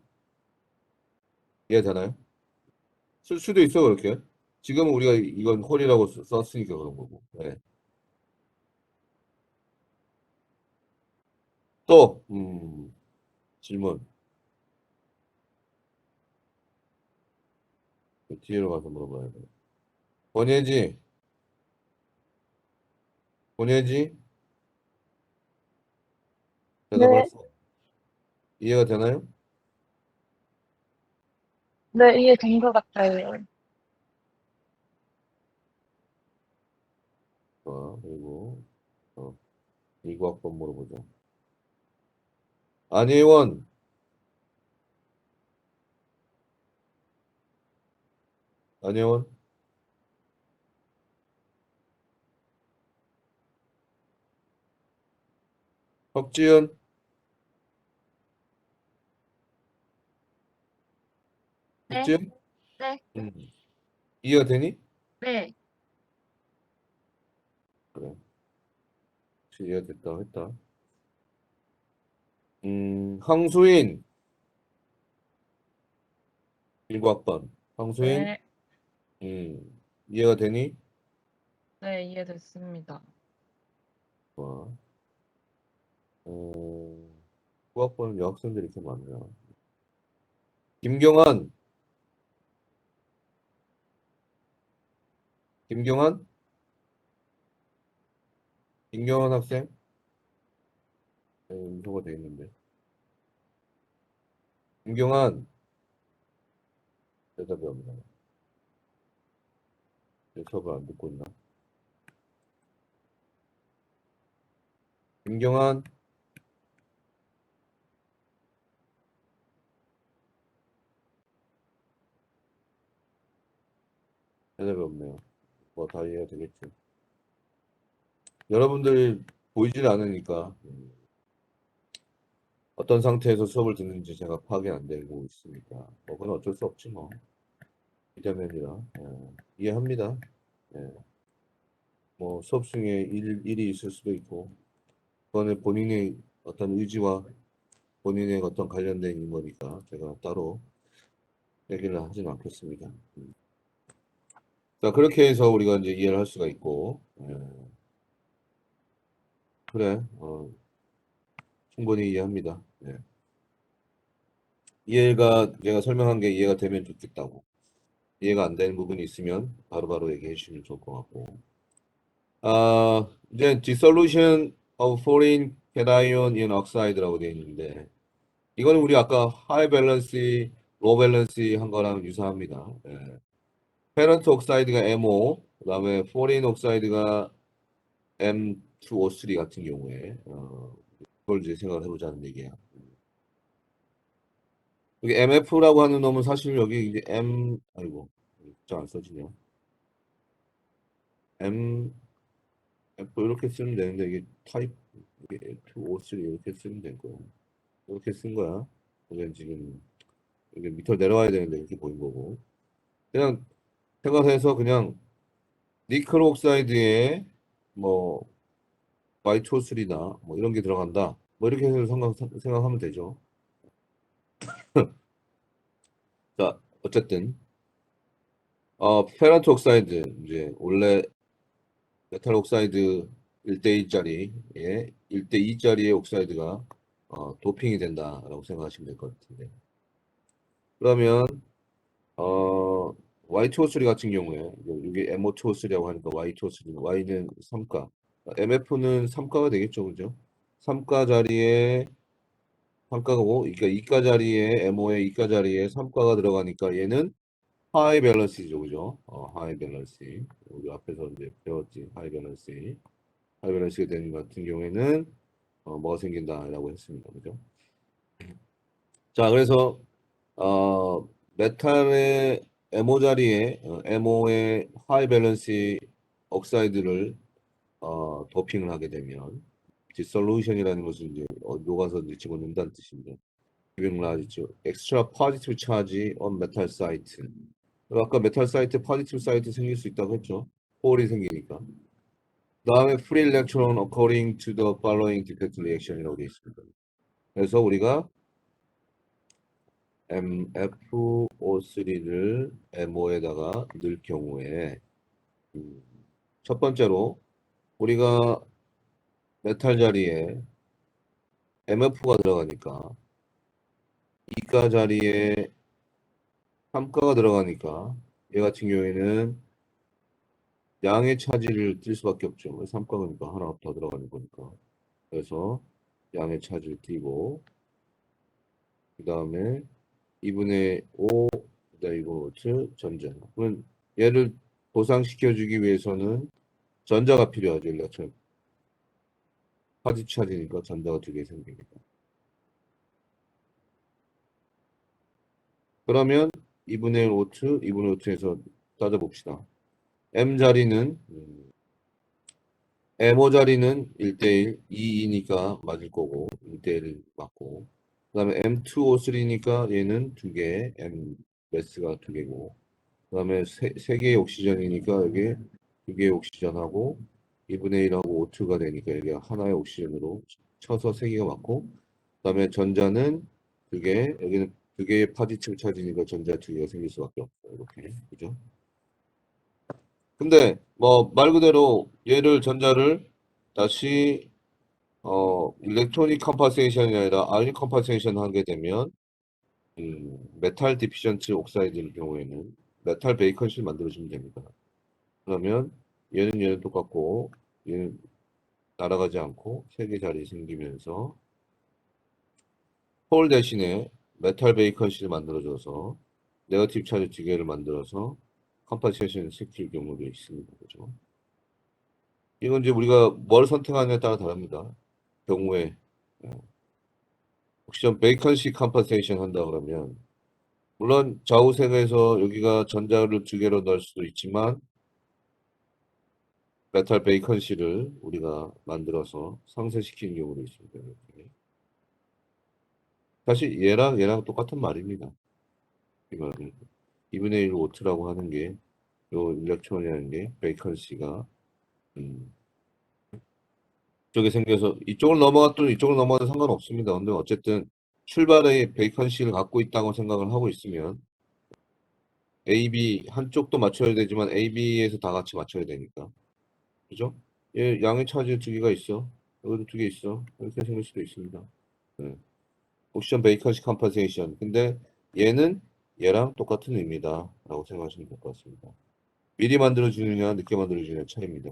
이해되나요? 쓸 수도 있어 그렇게. 지금은 우리가 이건 홀이라고 썼으니까 그런 거고. 네. 또 질문 뒤로 가서 물어봐야 돼. 권예지, 권예지 대답을 네, 했어. 이해가 되나요? 네, 이해된 것 같아요. 그리고 이과학번 물어보자. 안예원, 안예원, 혁지은, 네, 혁지은, 네, 음, 이해가 되니? 네, 그래, 혹시 이해가 됐다고 했다. 황수인, 일과학번, 황수인, 네, 이해가 되니? 네, 이해됐습니다. 와, 수학번은 여학생들이 이렇게 많냐. 김경환, 김경환, 김경환 학생, 음소가 돼 있는데. 김경환, 대답이 없네. 내 수업을 안 듣고 있나? 김경환, 대답이 없네요. 뭐 다 이해가 되겠지. 여러분들이 보이질 않으니까 어떤 상태에서 수업을 듣는지 제가 파악이 안 되고 있으니까 뭐 그건 어쩔 수 없지 뭐. 비대면이라 이해합니다. 예. 뭐 수업 중에 일이 있을 수도 있고 그거는 본인의 어떤 의지와 본인의 어떤 관련된 거니까 제가 따로 얘기를 하지는 않겠습니다. 자, 그렇게 해서 우리가 이제 이해를 할 수가 있고, 그래, 충분히 이해합니다. 예. 이해가, 제가 설명한 게 이해가 되면 좋겠다고. 이해가 안 되는 부분이 있으면 바로바로 얘기해 주시면 좋을 것 같고. 이제 dissolution of foreign cation in oxide라고 되어 있는데, 이거는 우리 아까 하이 밸런스, 로우 밸런스 한 거랑 유사합니다. 예. 페런트 옥사이드가 MO, 그다음에 포린 옥사이드가 M2O3 같은 경우에 그걸 이제 생각을 해보자는 얘기야. 여기 MF라고 하는 놈은 사실 여기 이제 아이고 잘 안 써지네요. F 이렇게 쓰면 되는데 이게 타입 이게 253 이렇게 쓰면 될 거야. 이렇게 쓴 거야. 그게 지금 이게 밑으로 내려와야 되는데 이렇게 보인 거고. 그냥 생각해서 그냥 니켈 옥사이드에 뭐 Y2O3나 뭐 이런 게 들어간다. 뭐 이렇게 해서 생각하면 되죠. 자, 어쨌든 페런트 옥사이드 이제 원래 메탈 옥사이드 1대1짜리에 1대2짜리의 옥사이드가 도핑이 된다라고 생각하시면 될 것 같은데. 그러면 Y2O3 같은 경우에 여기 MO2O3라고 하니까 Y2O3, Y는 3가, MF는 3가가 되겠죠, 그죠? 3가 자리에 3가고, 그러니까 2가 자리에 MO에 2가 자리에 3가가 들어가니까 얘는 하이 밸런스죠, 그죠? 하이 밸런스. 우리 앞에서 이제 배웠지, 하이 밸런스. 하이 밸런스가 되는 것 같은 경우에는 뭐가 생긴다라고 했습니다, 그죠? 자, 그래서 메탈의 MO 자리에 MO의 하이 밸런스 옥사이드를 도핑을 하게 되면 디솔루션이라는 것은 이제 녹아서 이제 집어넣는다는 뜻입니다. giving rise to extra positive charge on metal site. 아까 메탈 사이트 포지티브 사이트 생길 수 있다고 했죠. 홀이 생기니까. 다음에 free electron according to the following defect reaction이라고 되어 있습니다. 그래서 우리가 MfO3를 MO에다가 넣을 경우에 첫 번째로 우리가 메탈 자리에 MF가 들어가니까 2가 자리에 3가가 들어가니까 얘 같은 경우에는 양의 차지를 띨 수밖에 없죠. 3가니까 하나 더 들어가는 거니까. 그래서 양의 차지를 띄고 그 다음에 2분의 5 다이고트 전자. 그러면 얘를 보상시켜주기 위해서는 전자가 필요하죠. 일렉트론. 파지 차지니까 전자가 2개 생깁니다. 그러면 2분의 1 오트, 2분의 5트에서 따져봅시다. M 자리는 MO 자리는 1대1, 2니까 맞을 거고 1대1 맞고 그 다음에 M2O3니까 얘는 2개, M 매스가 2개고 그 다음에 3개의 옥시전이니까 여기 2개의 옥시전하고 2분의 1하고 O2가 되니까 여기 하나의 옥시전으로 쳐서 3개가 맞고 그 다음에 전자는 2개, 여기는 2개의 파지층 차지니까 전자 2개가 생길 수밖에 없어요. 이렇게, 그죠? 근데 뭐 말 그대로 얘를 전자를 다시 일렉트로닉 컴퍼세이션이 아니라 아이닉 컴퍼세이션 하게 되면 메탈 디피션트 옥사이드의 경우에는 메탈 베이컨실 만들어주면 됩니다. 그러면 얘는 똑같고 얘는 날아가지 않고 3개 자리 생기면서 홀 대신에 메탈 베이컨실 만들어줘서 네거티브 차지 2개를 만들어서 컴퍼세이션 시킬 경우도 있습니다. 그죠? 이건 이제 우리가 뭘 선택하느냐에 따라 다릅니다. 경우에 옥시전 베이컨시 컴퍼세이션 한다 그러면 물론 좌우색에서 여기가 전자를 2개로 넣을 수도 있지만 메탈 베이컨시를 우리가 만들어서 상쇄시키는 경우도 있습니다. 이렇게. 사실 얘랑 똑같은 말입니다. 이거는 2분의 1 오트라고 하는 게 요 일렉트론이라는 게 베이컨시가 이쪽에 생겨서 이쪽을 넘어갔든 이쪽을 넘어가도 상관없습니다. 근데 어쨌든 출발에 베이컨시를 갖고 있다고 생각을 하고 있으면 A, B 한쪽도 맞춰야 되지만 A, B에서 다 같이 맞춰야 되니까 그죠? 얘 양의 차지 2개가 있어. 여기도 2개 있어. 이렇게 생길 수도 있습니다. 네. 옥시전 베이컨시 컴퍼세이션. 근데 얘는 얘랑 똑같은 의미다 라고 생각하시면 될 것 같습니다. 미리 만들어주느냐 늦게 만들어주느냐 차이입니다.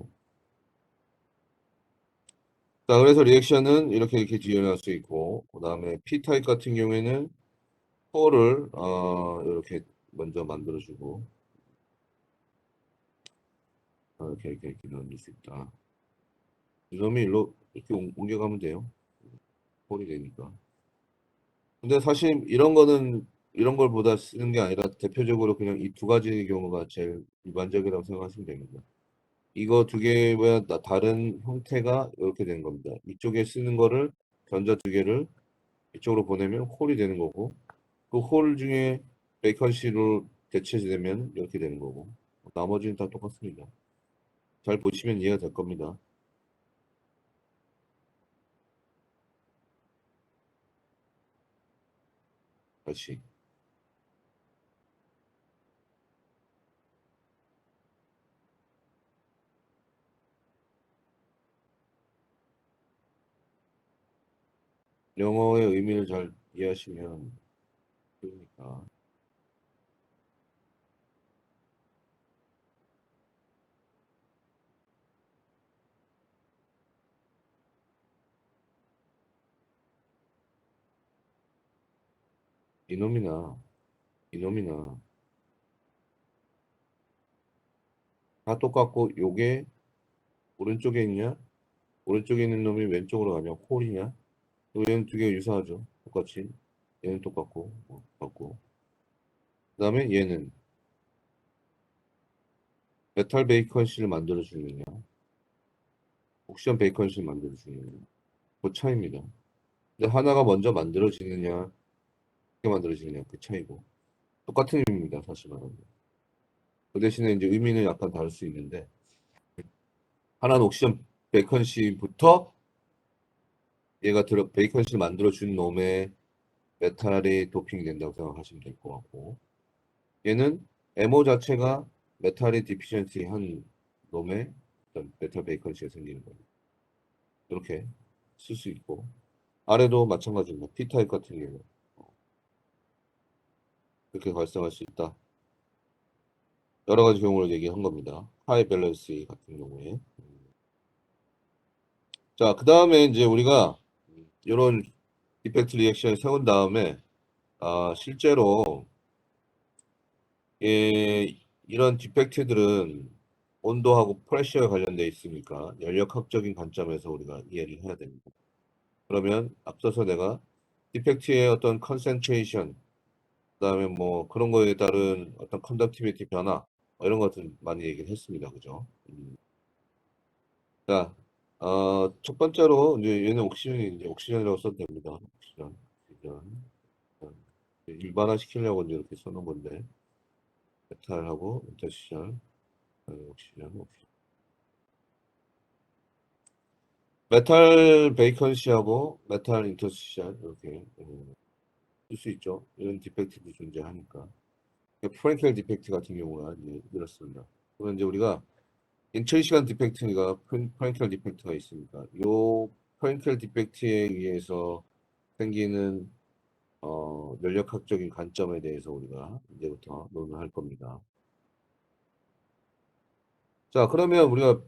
그 자, 그래서 리액션은 이렇게 지어낼 수 있고, 그 다음에 P타입 같은 경우에는 홀을 이렇게 먼저 만들어주고, 이렇게 넣을 수 있다. 이 놈이 일로 이렇게 옮겨가면 돼요. 홀이 되니까. 근데 사실 이런 걸 보다 쓰는 게 아니라 대표적으로 그냥 이 두 가지 경우가 제일 일반적이라고 생각하시면 됩니다. 이거 두 개와 다른 형태가 이렇게 되는 겁니다. 이쪽에 쓰는 거를 전자 두 개를 이쪽으로 보내면 홀이 되는 거고, 그 홀 중에 베이컨시로 대체되면 이렇게 되는 거고, 나머지는 다 똑같습니다. 잘 보시면 이해가 될 겁니다. 다시. 영어의 의미를 잘 이해하시면 좋으니까. 이놈이나 다 똑같고, 요게 오른쪽에 있냐? 오른쪽에 있는 놈이 왼쪽으로 가냐? 홀이냐? 얘는 두 개가 유사하죠. 똑같이. 얘는 똑같고. 그 다음에 얘는 메탈 베이컨실을 만들어 주느냐, 옥션 베이컨실을 만들어 주느냐, 그 차이입니다. 근데 하나가 먼저 만들어지느냐, 어떻게 만들어지느냐, 그 차이고. 똑같은 의미입니다, 사실 말하면. 그 대신에 이제 의미는 약간 다를 수 있는데, 하나는 옥션 베이컨실부터 얘가 베이컨실 만들어 준 놈의 메탈이 도핑이 된다고 생각하시면 될 것 같고, 얘는 MO 자체가 메탈이 디피션시 한 놈의 어떤 메탈 베이컨시가 생기는 거예요. 이렇게 쓸 수 있고, 아래도 마찬가지입니다. P타입 같은 경우 이렇게 발생할 수 있다. 여러 가지 경우를 얘기한 겁니다. 하이 밸런스 같은 경우에. 자, 그 다음에 이제 우리가 이런 디펙트 리액션을 세운 다음에 실제로 이런 디펙트들은 온도하고 프레셔에 관련되어 있으니까 연력학적인 관점에서 우리가 이해를 해야 됩니다. 그러면 앞서서 내가 디펙트의 어떤 컨센트레이션, 그다음에 뭐 그런 거에 따른 어떤 컨덕티비티 변화 이런 것들 많이 얘기를 했습니다. 그죠? 자, 첫 번째로 이제 얘는 옥시전이라고 써도 됩니다. 옥시전. 일반화 시키려고 이제 이렇게 써놓은 건데, 메탈하고 인터시전, 옥시전. 메탈 베이컨시하고 메탈 인터시전 이렇게 쓸 수 있죠. 이런 디펙트도 존재하니까. 프랭켈 디펙트 같은 경우가 이제 이렇습니다. 그러면 이제 우리가 인체시간 디펙트가 프랭켈 디펙트가 있으니까 요 프랭켈 디펙트에 의해서 생기는 연력학적인 관점에 대해서 우리가 이제부터 논의할 겁니다. 자, 그러면 우리가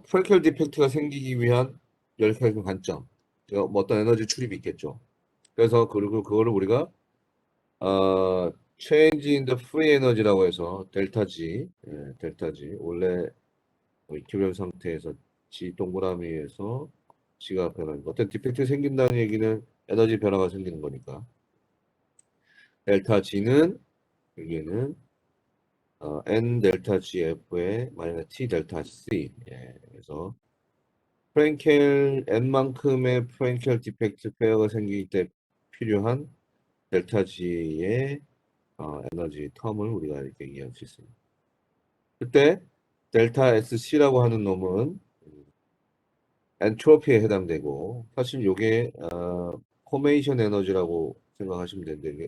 프랭켈 디펙트가 생기기 위한 연력학적인 관점, 뭐 어떤 에너지 출입이 있겠죠. 그래서 그리고 그거를 우리가 change in the free energy라고 해서 델타 G, 델타 G 원래 이큐리엄 상태에서 G 동그라미에서 G가 변하는 거. 어떤 디펙트 생긴다는 얘기는 에너지 변화가 생기는 거니까. 델타 G는 여기에는 N 델타 GF의 마이너스 T 델타 C. 그래서 프랭켈 N만큼의 프랭켈 디펙트 페어가 생길 때 필요한 델타 G의 에너지 텀을 우리가 이렇게 이해할 수 있습니다. 그때 델타 SC라고 하는 놈은 엔트로피에 해당되고, 사실 이게 포메이션 에너지라고 생각하시면 되는데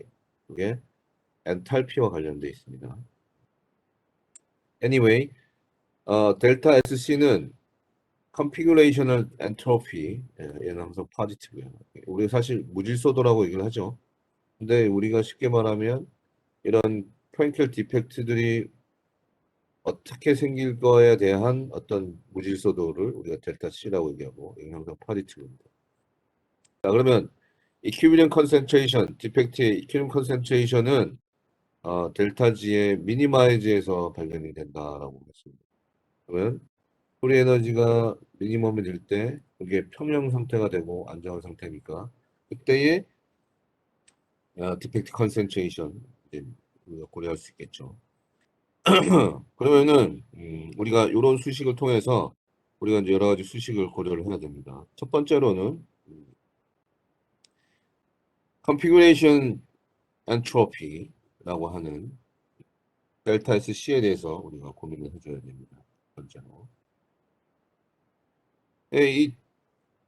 이게 엔탈피와 관련되어 있습니다. Anyway, 델타 SC는 configurational entropy, 얘는 항상 포지티브예요. 우리 사실 무질소도라고 얘기를 하죠. 근데 우리가 쉽게 말하면 이런 프랭켈 디펙트들이 어떻게 생길 거에 대한 어떤 무질서도를 우리가 델타 C라고 얘기하고 영향성 파리티입니다. 자, 그러면 이퀴리엄 컨센트레이션, 디펙트의 이퀴리엄 컨센트레이션은 델타 G의 미니마이즈에서 발견이 된다라고 했습니다. 그러면 프리 에너지가 미니멈이 될 때 그게 평형 상태가 되고 안정한 상태니까 그때의 디펙트 컨센트레이션 우리가 고려할 수 있겠죠. 그러면은 우리가 이런 수식을 통해서 우리가 이제 여러 가지 수식을 고려를 해야 됩니다. 첫 번째로는 configuration entropy라고 하는 델타 SC에 대해서 우리가 고민을 해줘야 됩니다. 첫 번째로. 이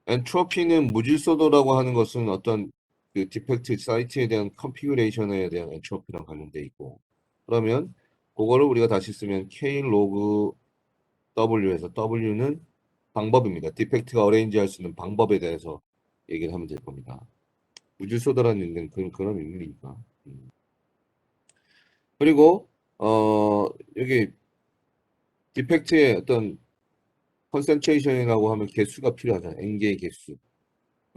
엔트로피는 무질서도라고 하는 것은 어떤 그 디펙트 사이트에 대한 컨피그레이션에 대한 엔트로피랑 관련돼 있고, 그러면 그거를 우리가 다시 쓰면 K 로그 W에서 W는 방법입니다. 디펙트가 어레인지 할 수 있는 방법에 대해서 얘기를 하면 될 겁니다. 무질서도라는 얘기는 그런 의미니까. 그리고 여기 디펙트의 어떤 컨센트레이션이라고 하면 개수가 필요하잖아요. N개의 개수.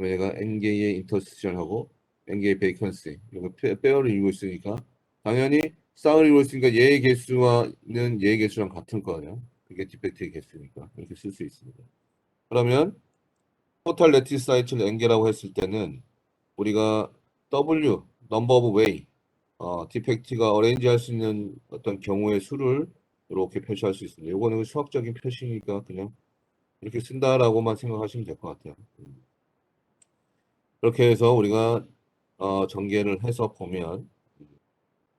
얘가 N개의 인터섹션하고 N개의 베이컨시 이거 페어를 이루고 있으니까 당연히 쌍을 이루고 있으니까 얘의 개수와는 얘의 개수랑 같을 거예요. 그게 디펙트의 개수니까 이렇게 쓸 수 있습니다. 그러면 토탈 레티스 사이트를 N개라고 했을 때는 우리가 W, 넘버 오브 웨이 디펙트가 어레인지 할 수 있는 어떤 경우의 수를 이렇게 표시할 수 있습니다. 이거는 수학적인 표시니까 그냥 이렇게 쓴다라고만 생각하시면 될 것 같아요. 그렇게 해서 우리가 전개를 해서 보면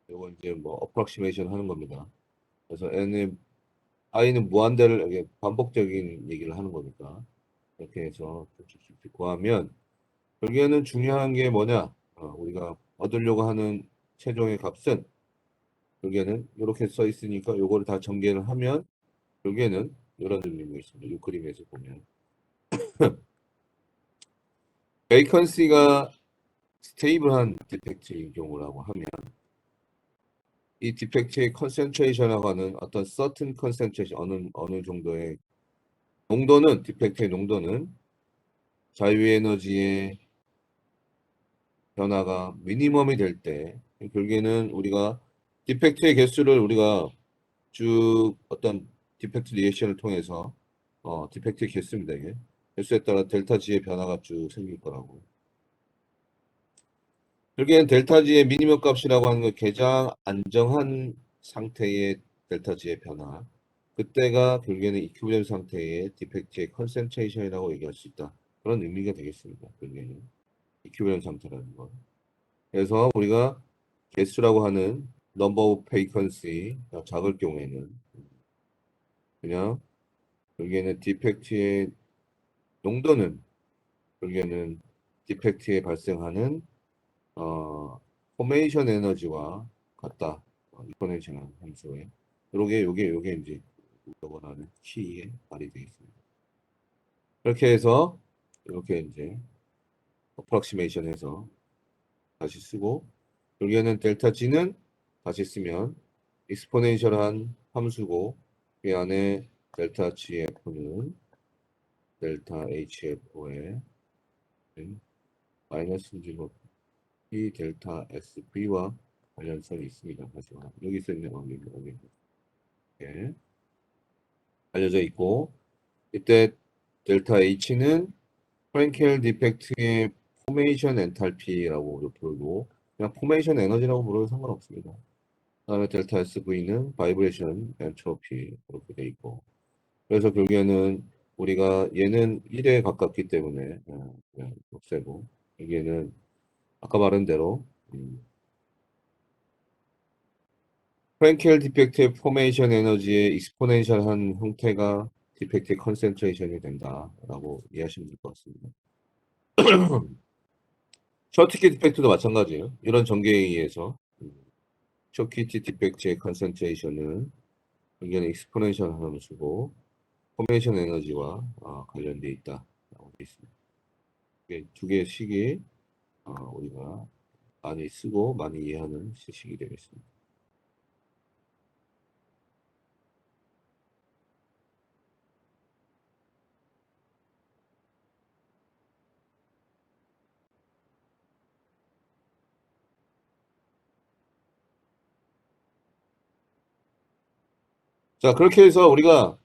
이거 이제 뭐 어프락시메이션 하는 겁니다. 그래서 i는 무한대를 이게 반복적인 얘기를 하는 거니까 이렇게 해서 깊이 구하면 결국에는 중요한 게 뭐냐? 우리가 얻으려고 하는 최종의 값은 결국에는 이렇게 써 있으니까 요거를 다 전개를 하면 결국에는 이런 의미가 있습니다. 이 그림에서 보면 베이컨시가 스테이블한 디펙트인 경우라고 하면 이 디펙트의 컨센트레이션이라고 하는 어떤 certain concentration 어느 정도의 농도는 디펙트의 농도는 자유 에너지의 변화가 미니멈이 될 때 결국에는 우리가 디펙트의 개수를 우리가 쭉 어떤 디펙트 리액션을 통해서 디펙트의 개수입니다. 이게 개수에 따라 델타 G의 변화가 쭉 생길 거라고. 결국에는 델타 G의 미니멈 값이라고 하는 건 가장 안정한 상태의 델타 G의 변화. 그때가 결국에는 이퀴리엄 상태의 디펙트의 컨센트레이션이라고 얘기할 수 있다. 그런 의미가 되겠습니다. 결국에는 이퀴리엄 상태라는 건. 그래서 우리가 개수라고 하는 넘버 오브 베이컨시 작을 경우에는 그냥 결국에는 디펙트의 농도는 결국에는 디펙트에 발생하는 포메이션 에너지와 같다. 익스포넨셜 함수에 요게 이제 우리가 원하는 키에 말이 되겠습니다. 이렇게 해서 이렇게 이제 어프락시메이션 해서 다시 쓰고 여기에는 델타 G는 다시 쓰면 익스포넨셜한 함수고 이 안에 델타 GF는 델타 HF의 마이너스 1이 델타 SB와 관련성이 있습니다. 하지만 여기 써 있는 이렇게 알려져 있고 이때 델타 H는 프랭켈 디펙트의 포메이션 엔탈피라고 부르고 그냥 포메이션 에너지라고 부르면 상관없습니다. 그다음에 델타 SV는 바이브레이션 엔트로피 그렇게 돼 있고 그래서 결국에는 우리가 얘는 1에 가깝기 때문에 그냥 없애고 여기에는 아까 말한 대로 프랭켈 디펙트의 포메이션 에너지의 익스포넨셜한 형태가 디펙트의 컨센트레이션이 된다라고 이해하시면 될 것 같습니다. 셔티키 디펙트도 마찬가지예요. 이런 전개에 의해서 셔티키 디펙트의 컨센트레이션은 여기는 익스포넨셜 함수고 포메이션 에너지와 관련되어 있다라고 되어 있습니다. 두 개의 식이 우리가 많이 쓰고 많이 이해하는 식이 되겠습니다. 자, 그렇게 해서 우리가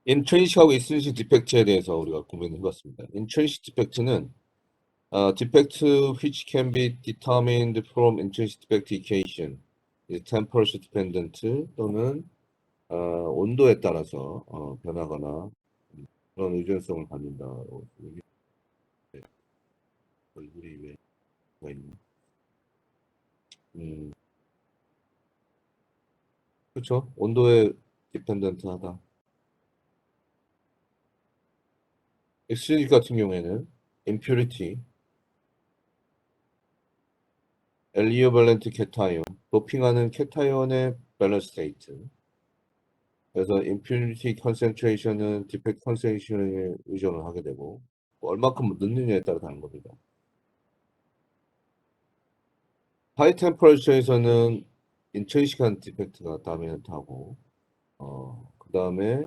인트린식하고 익스트린식 디펙트에 대해서 우리가 고민을 해봤습니다. 인트린식 디펙트는 defect which can be determined from intrinsic defect equation, temperature dependent 또는 온도에 따라서 변하거나 그런 의존성을 갖는다. 얼굴이 왜 뭐가 있나? 그렇죠. 온도에 디펜던트하다. 엑스트린식 같은 경우에는 impurity, 엘리오밸런트 케타이온, 도핑하는 케타이온의 밸런스 스테이트. 그래서 impurity concentration은 defect concentration에 의존을 하게 되고 얼마큼 넣느냐에 따라 다른 겁니다. high temperature에서는 인트린식한 디펙트가 다미넌트하고 그 다음에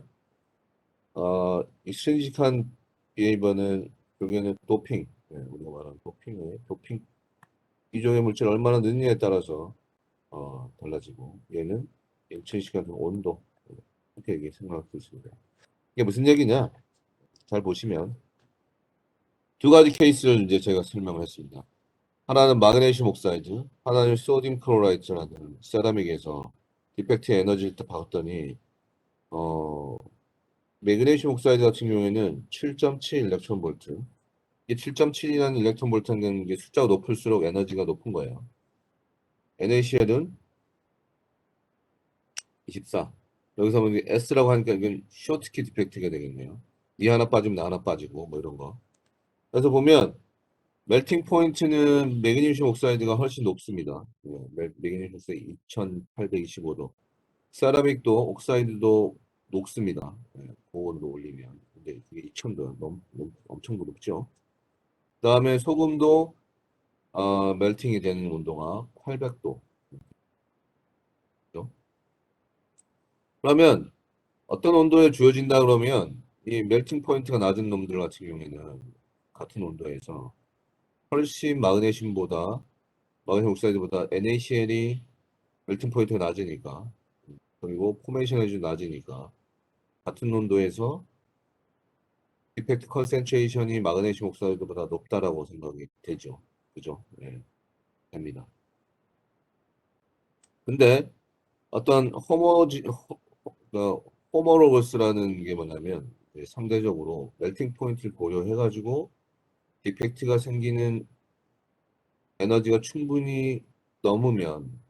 익스트린식한 비헤이버는 결국에는 도핑, 우리가 말하는 도핑 이종의 물질을 얼마나 넣느냐에 따라서 달라지고 얘는 인트린식한 온도 이렇게 생각할 수 있습니다. 이게 무슨 얘기냐? 잘 보시면 두 가지 케이스를 이제 제가 설명을 했습니다. 하나는 마그네슘 옥사이드, 하나는 소디움 클로라이드라는 세라믹에서 디펙트 에너지를 봤더니 매그네슘 옥사이드 같은 경우에는 7.7 일렉트론 볼트. 이 7.7이라는 일렉트론 볼트는 게 숫자가 높을수록 에너지가 높은 거예요. NaCl은 24. 여기서 보면 S라고 하니까 이건 쇼트키 디펙트가 되겠네요. 니 하나 빠지면 나 하나 빠지고 뭐 이런 거. 그래서 보면 멜팅 포인트는 매그네슘 옥사이드가 훨씬 높습니다. 매그네슘 옥사이드 2825도. 세라믹도 옥사이드도 녹습니다. 고온으로 올리면. 근데 이게 2000도 엄청 높죠. 그 다음에 소금도 멜팅이 되는 온도가 800도. 그렇죠? 그러면 어떤 온도에 주어진다 그러면 이 멜팅 포인트가 낮은 놈들 같은 경우에는 같은 온도에서 훨씬 마그네슘 옥사이드보다 NaCl이 멜팅 포인트가 낮으니까 그리고 포메이션 에너지 낮으니까 같은 온도에서 디펙트 컨센트레이션이 마그네슘 옥사이드보다 높다라고 생각이 되죠. 그죠? 네, 됩니다. 근데 어떤 호모로거스라는 게 뭐냐면 상대적으로 멜팅 포인트를 고려해가지고 디펙트가 생기는 에너지가 충분히 넘으면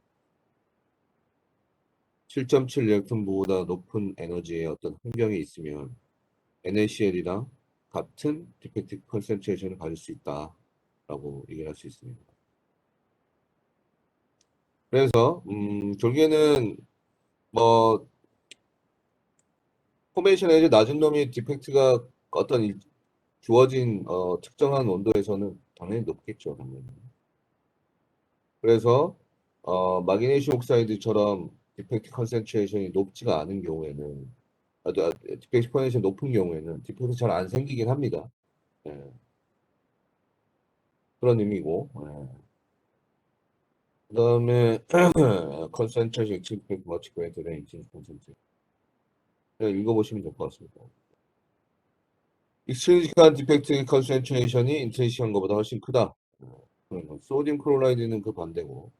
7.7 일렉트론보다 높은 에너지의 어떤 환경이 있으면 NaCl이랑 같은 디펙트 컨센트레이션을 가질 수 있다라고 얘기할 수 있습니다. 그래서 결국에는 뭐 포메이션 에너지 낮은 놈이 디펙트가 어떤 주어진 특정한 온도에서는 당연히 높겠죠. 당연히. 그래서 마그네슘 옥사이드처럼 디펙트 컨센트레이션이 높지가 않은 경우에는 디펙트 컨센트레이션 높은 경우에는 디펙트 잘 안 생기긴 합니다. 예. 그런 의미고 그 다음에 concentration extreme much greater than intrinsic concentration 읽어보시면 될 것 같습니다. 익스트린식한 디펙트 컨센트레이션이 인트린식한 것보다 훨씬 크다. 소디움 클로라이드는 그 반대고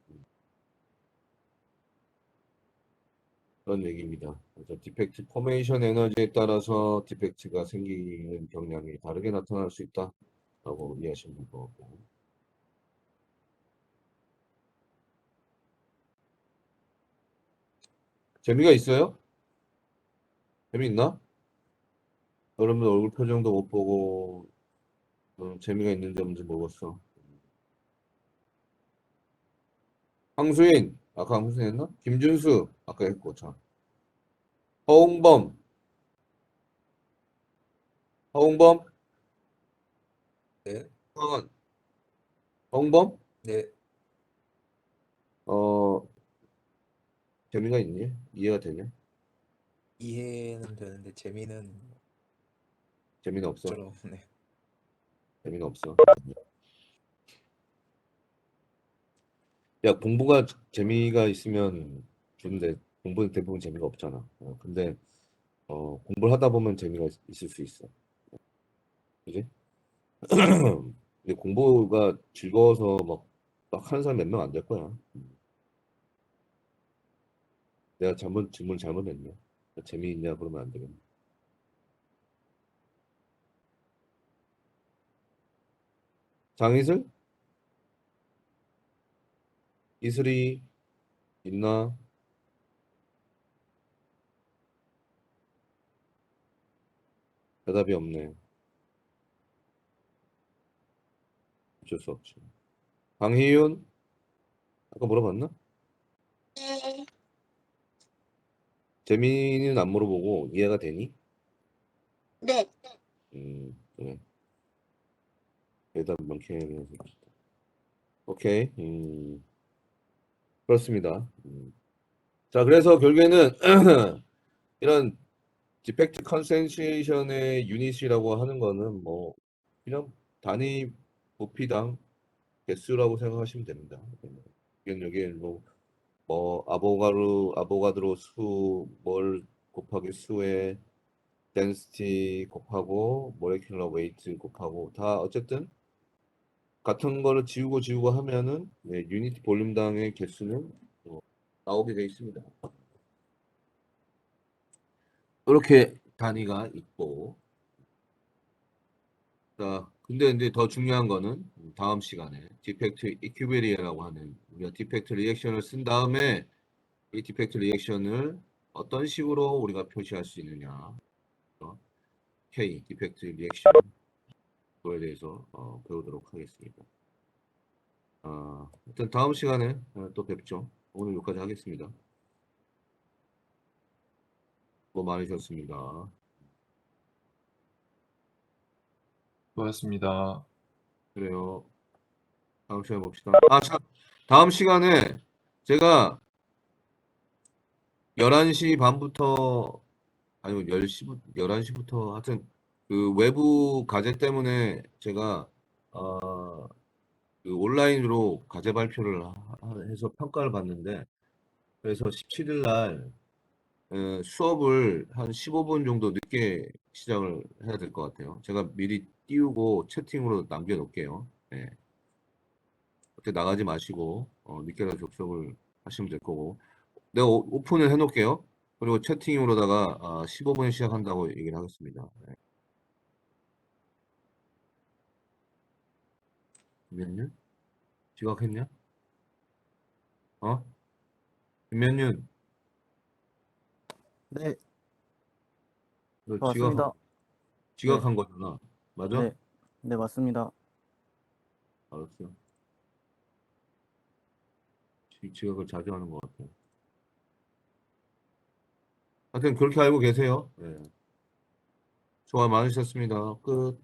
그런 얘기입니다. 그래서 디펙트 포메이션 에너지에 따라서 디펙트가 생기는 경향이 다르게 나타날 수 있다라고 이해하시면 될 것 같고. 재미가 있어요? 재미있나? 여러분 얼굴 표정도 못 보고 재미가 있는지 없는지 모르겠어. 황수인 아까 황수인 했나? 김준수 아까 했고 참. 허웅범 네, 황은 허웅범 네, 재미가 있니? 이해가 되냐? 이해는 되는데 재미는 재미는 없어. 없죠. 네, 재미는 없어. 야 공부가 재미가 있으면 좋은데 공부는 대부분 재미가 없잖아. 근데 공부를 하다 보면 재미가 있을 수 있어. 그지? 근데 공부가 즐거워서 막 하는 사람 몇 명 안 될 거야. 내가 질문 잘못했네. 재미있냐 그러면 안 되겠네. 장이슬? 이슬이 있나? 대답이 없네. 어쩔 수 없지. 강희윤? 아까 물어봤나? 재민이는 안 물어보고 이해가 되니? 네. 그래. 대답 명쾌하게 해서. 오케이. 그렇습니다. 자, 그래서 결국에는 이런 디펙트 컨센트레이션의 유닛이라고 하는 거는 뭐 그냥 단위 부피당 개수라고 생각하시면 됩니다. 이건 여기에 뭐 아보가드로 수, 뭘 곱하기 수의 density 곱하고 molecular weight 곱하고 다 어쨌든 같은 거를 지우고 하면은 유니트 볼륨당의 개수는 나오게 돼 있습니다. 이렇게 단위가 있고, 자, 근데 이제 더 중요한 거는 다음 시간에 디펙트 이큐베리아라고 하는 우리가 디펙트 리액션을 쓴 다음에 이 디펙트 리액션을 어떤 식으로 우리가 표시할 수 있느냐, K 디펙트 리액션 그거에 대해서 배우도록 하겠습니다. 일단 다음 시간에 또 뵙죠. 오늘 여기까지 하겠습니다. 수고 많으셨습니다. 수고하셨습니다. 그래요. 다음 시간에 봅시다. 참. 다음 시간에 제가 11시 반부터 아니면 10시부터 11시부터 하여튼 그 외부 과제 때문에 제가 그 온라인으로 과제 발표를 해서 평가를 받는데 그래서 17일 날 수업을 한 15분 정도 늦게 시작을 해야 될 것 같아요. 제가 미리 띄우고 채팅으로 남겨놓을게요. 네. 그때 나가지 마시고 늦게라도 접속을 하시면 될 거고 내가 오픈을 해놓을게요. 그리고 채팅으로다가 15분에 시작한다고 얘기를 하겠습니다. 네. 김현윤? 지각했냐? 김현윤, 네, 너 맞습니다. 지각한 거잖아. 맞아? 네, 네, 맞습니다. 알았어. 지각을 자주 하는 것 같아. 하여튼 그렇게 알고 계세요. 네. 수고 많으셨습니다. 끝.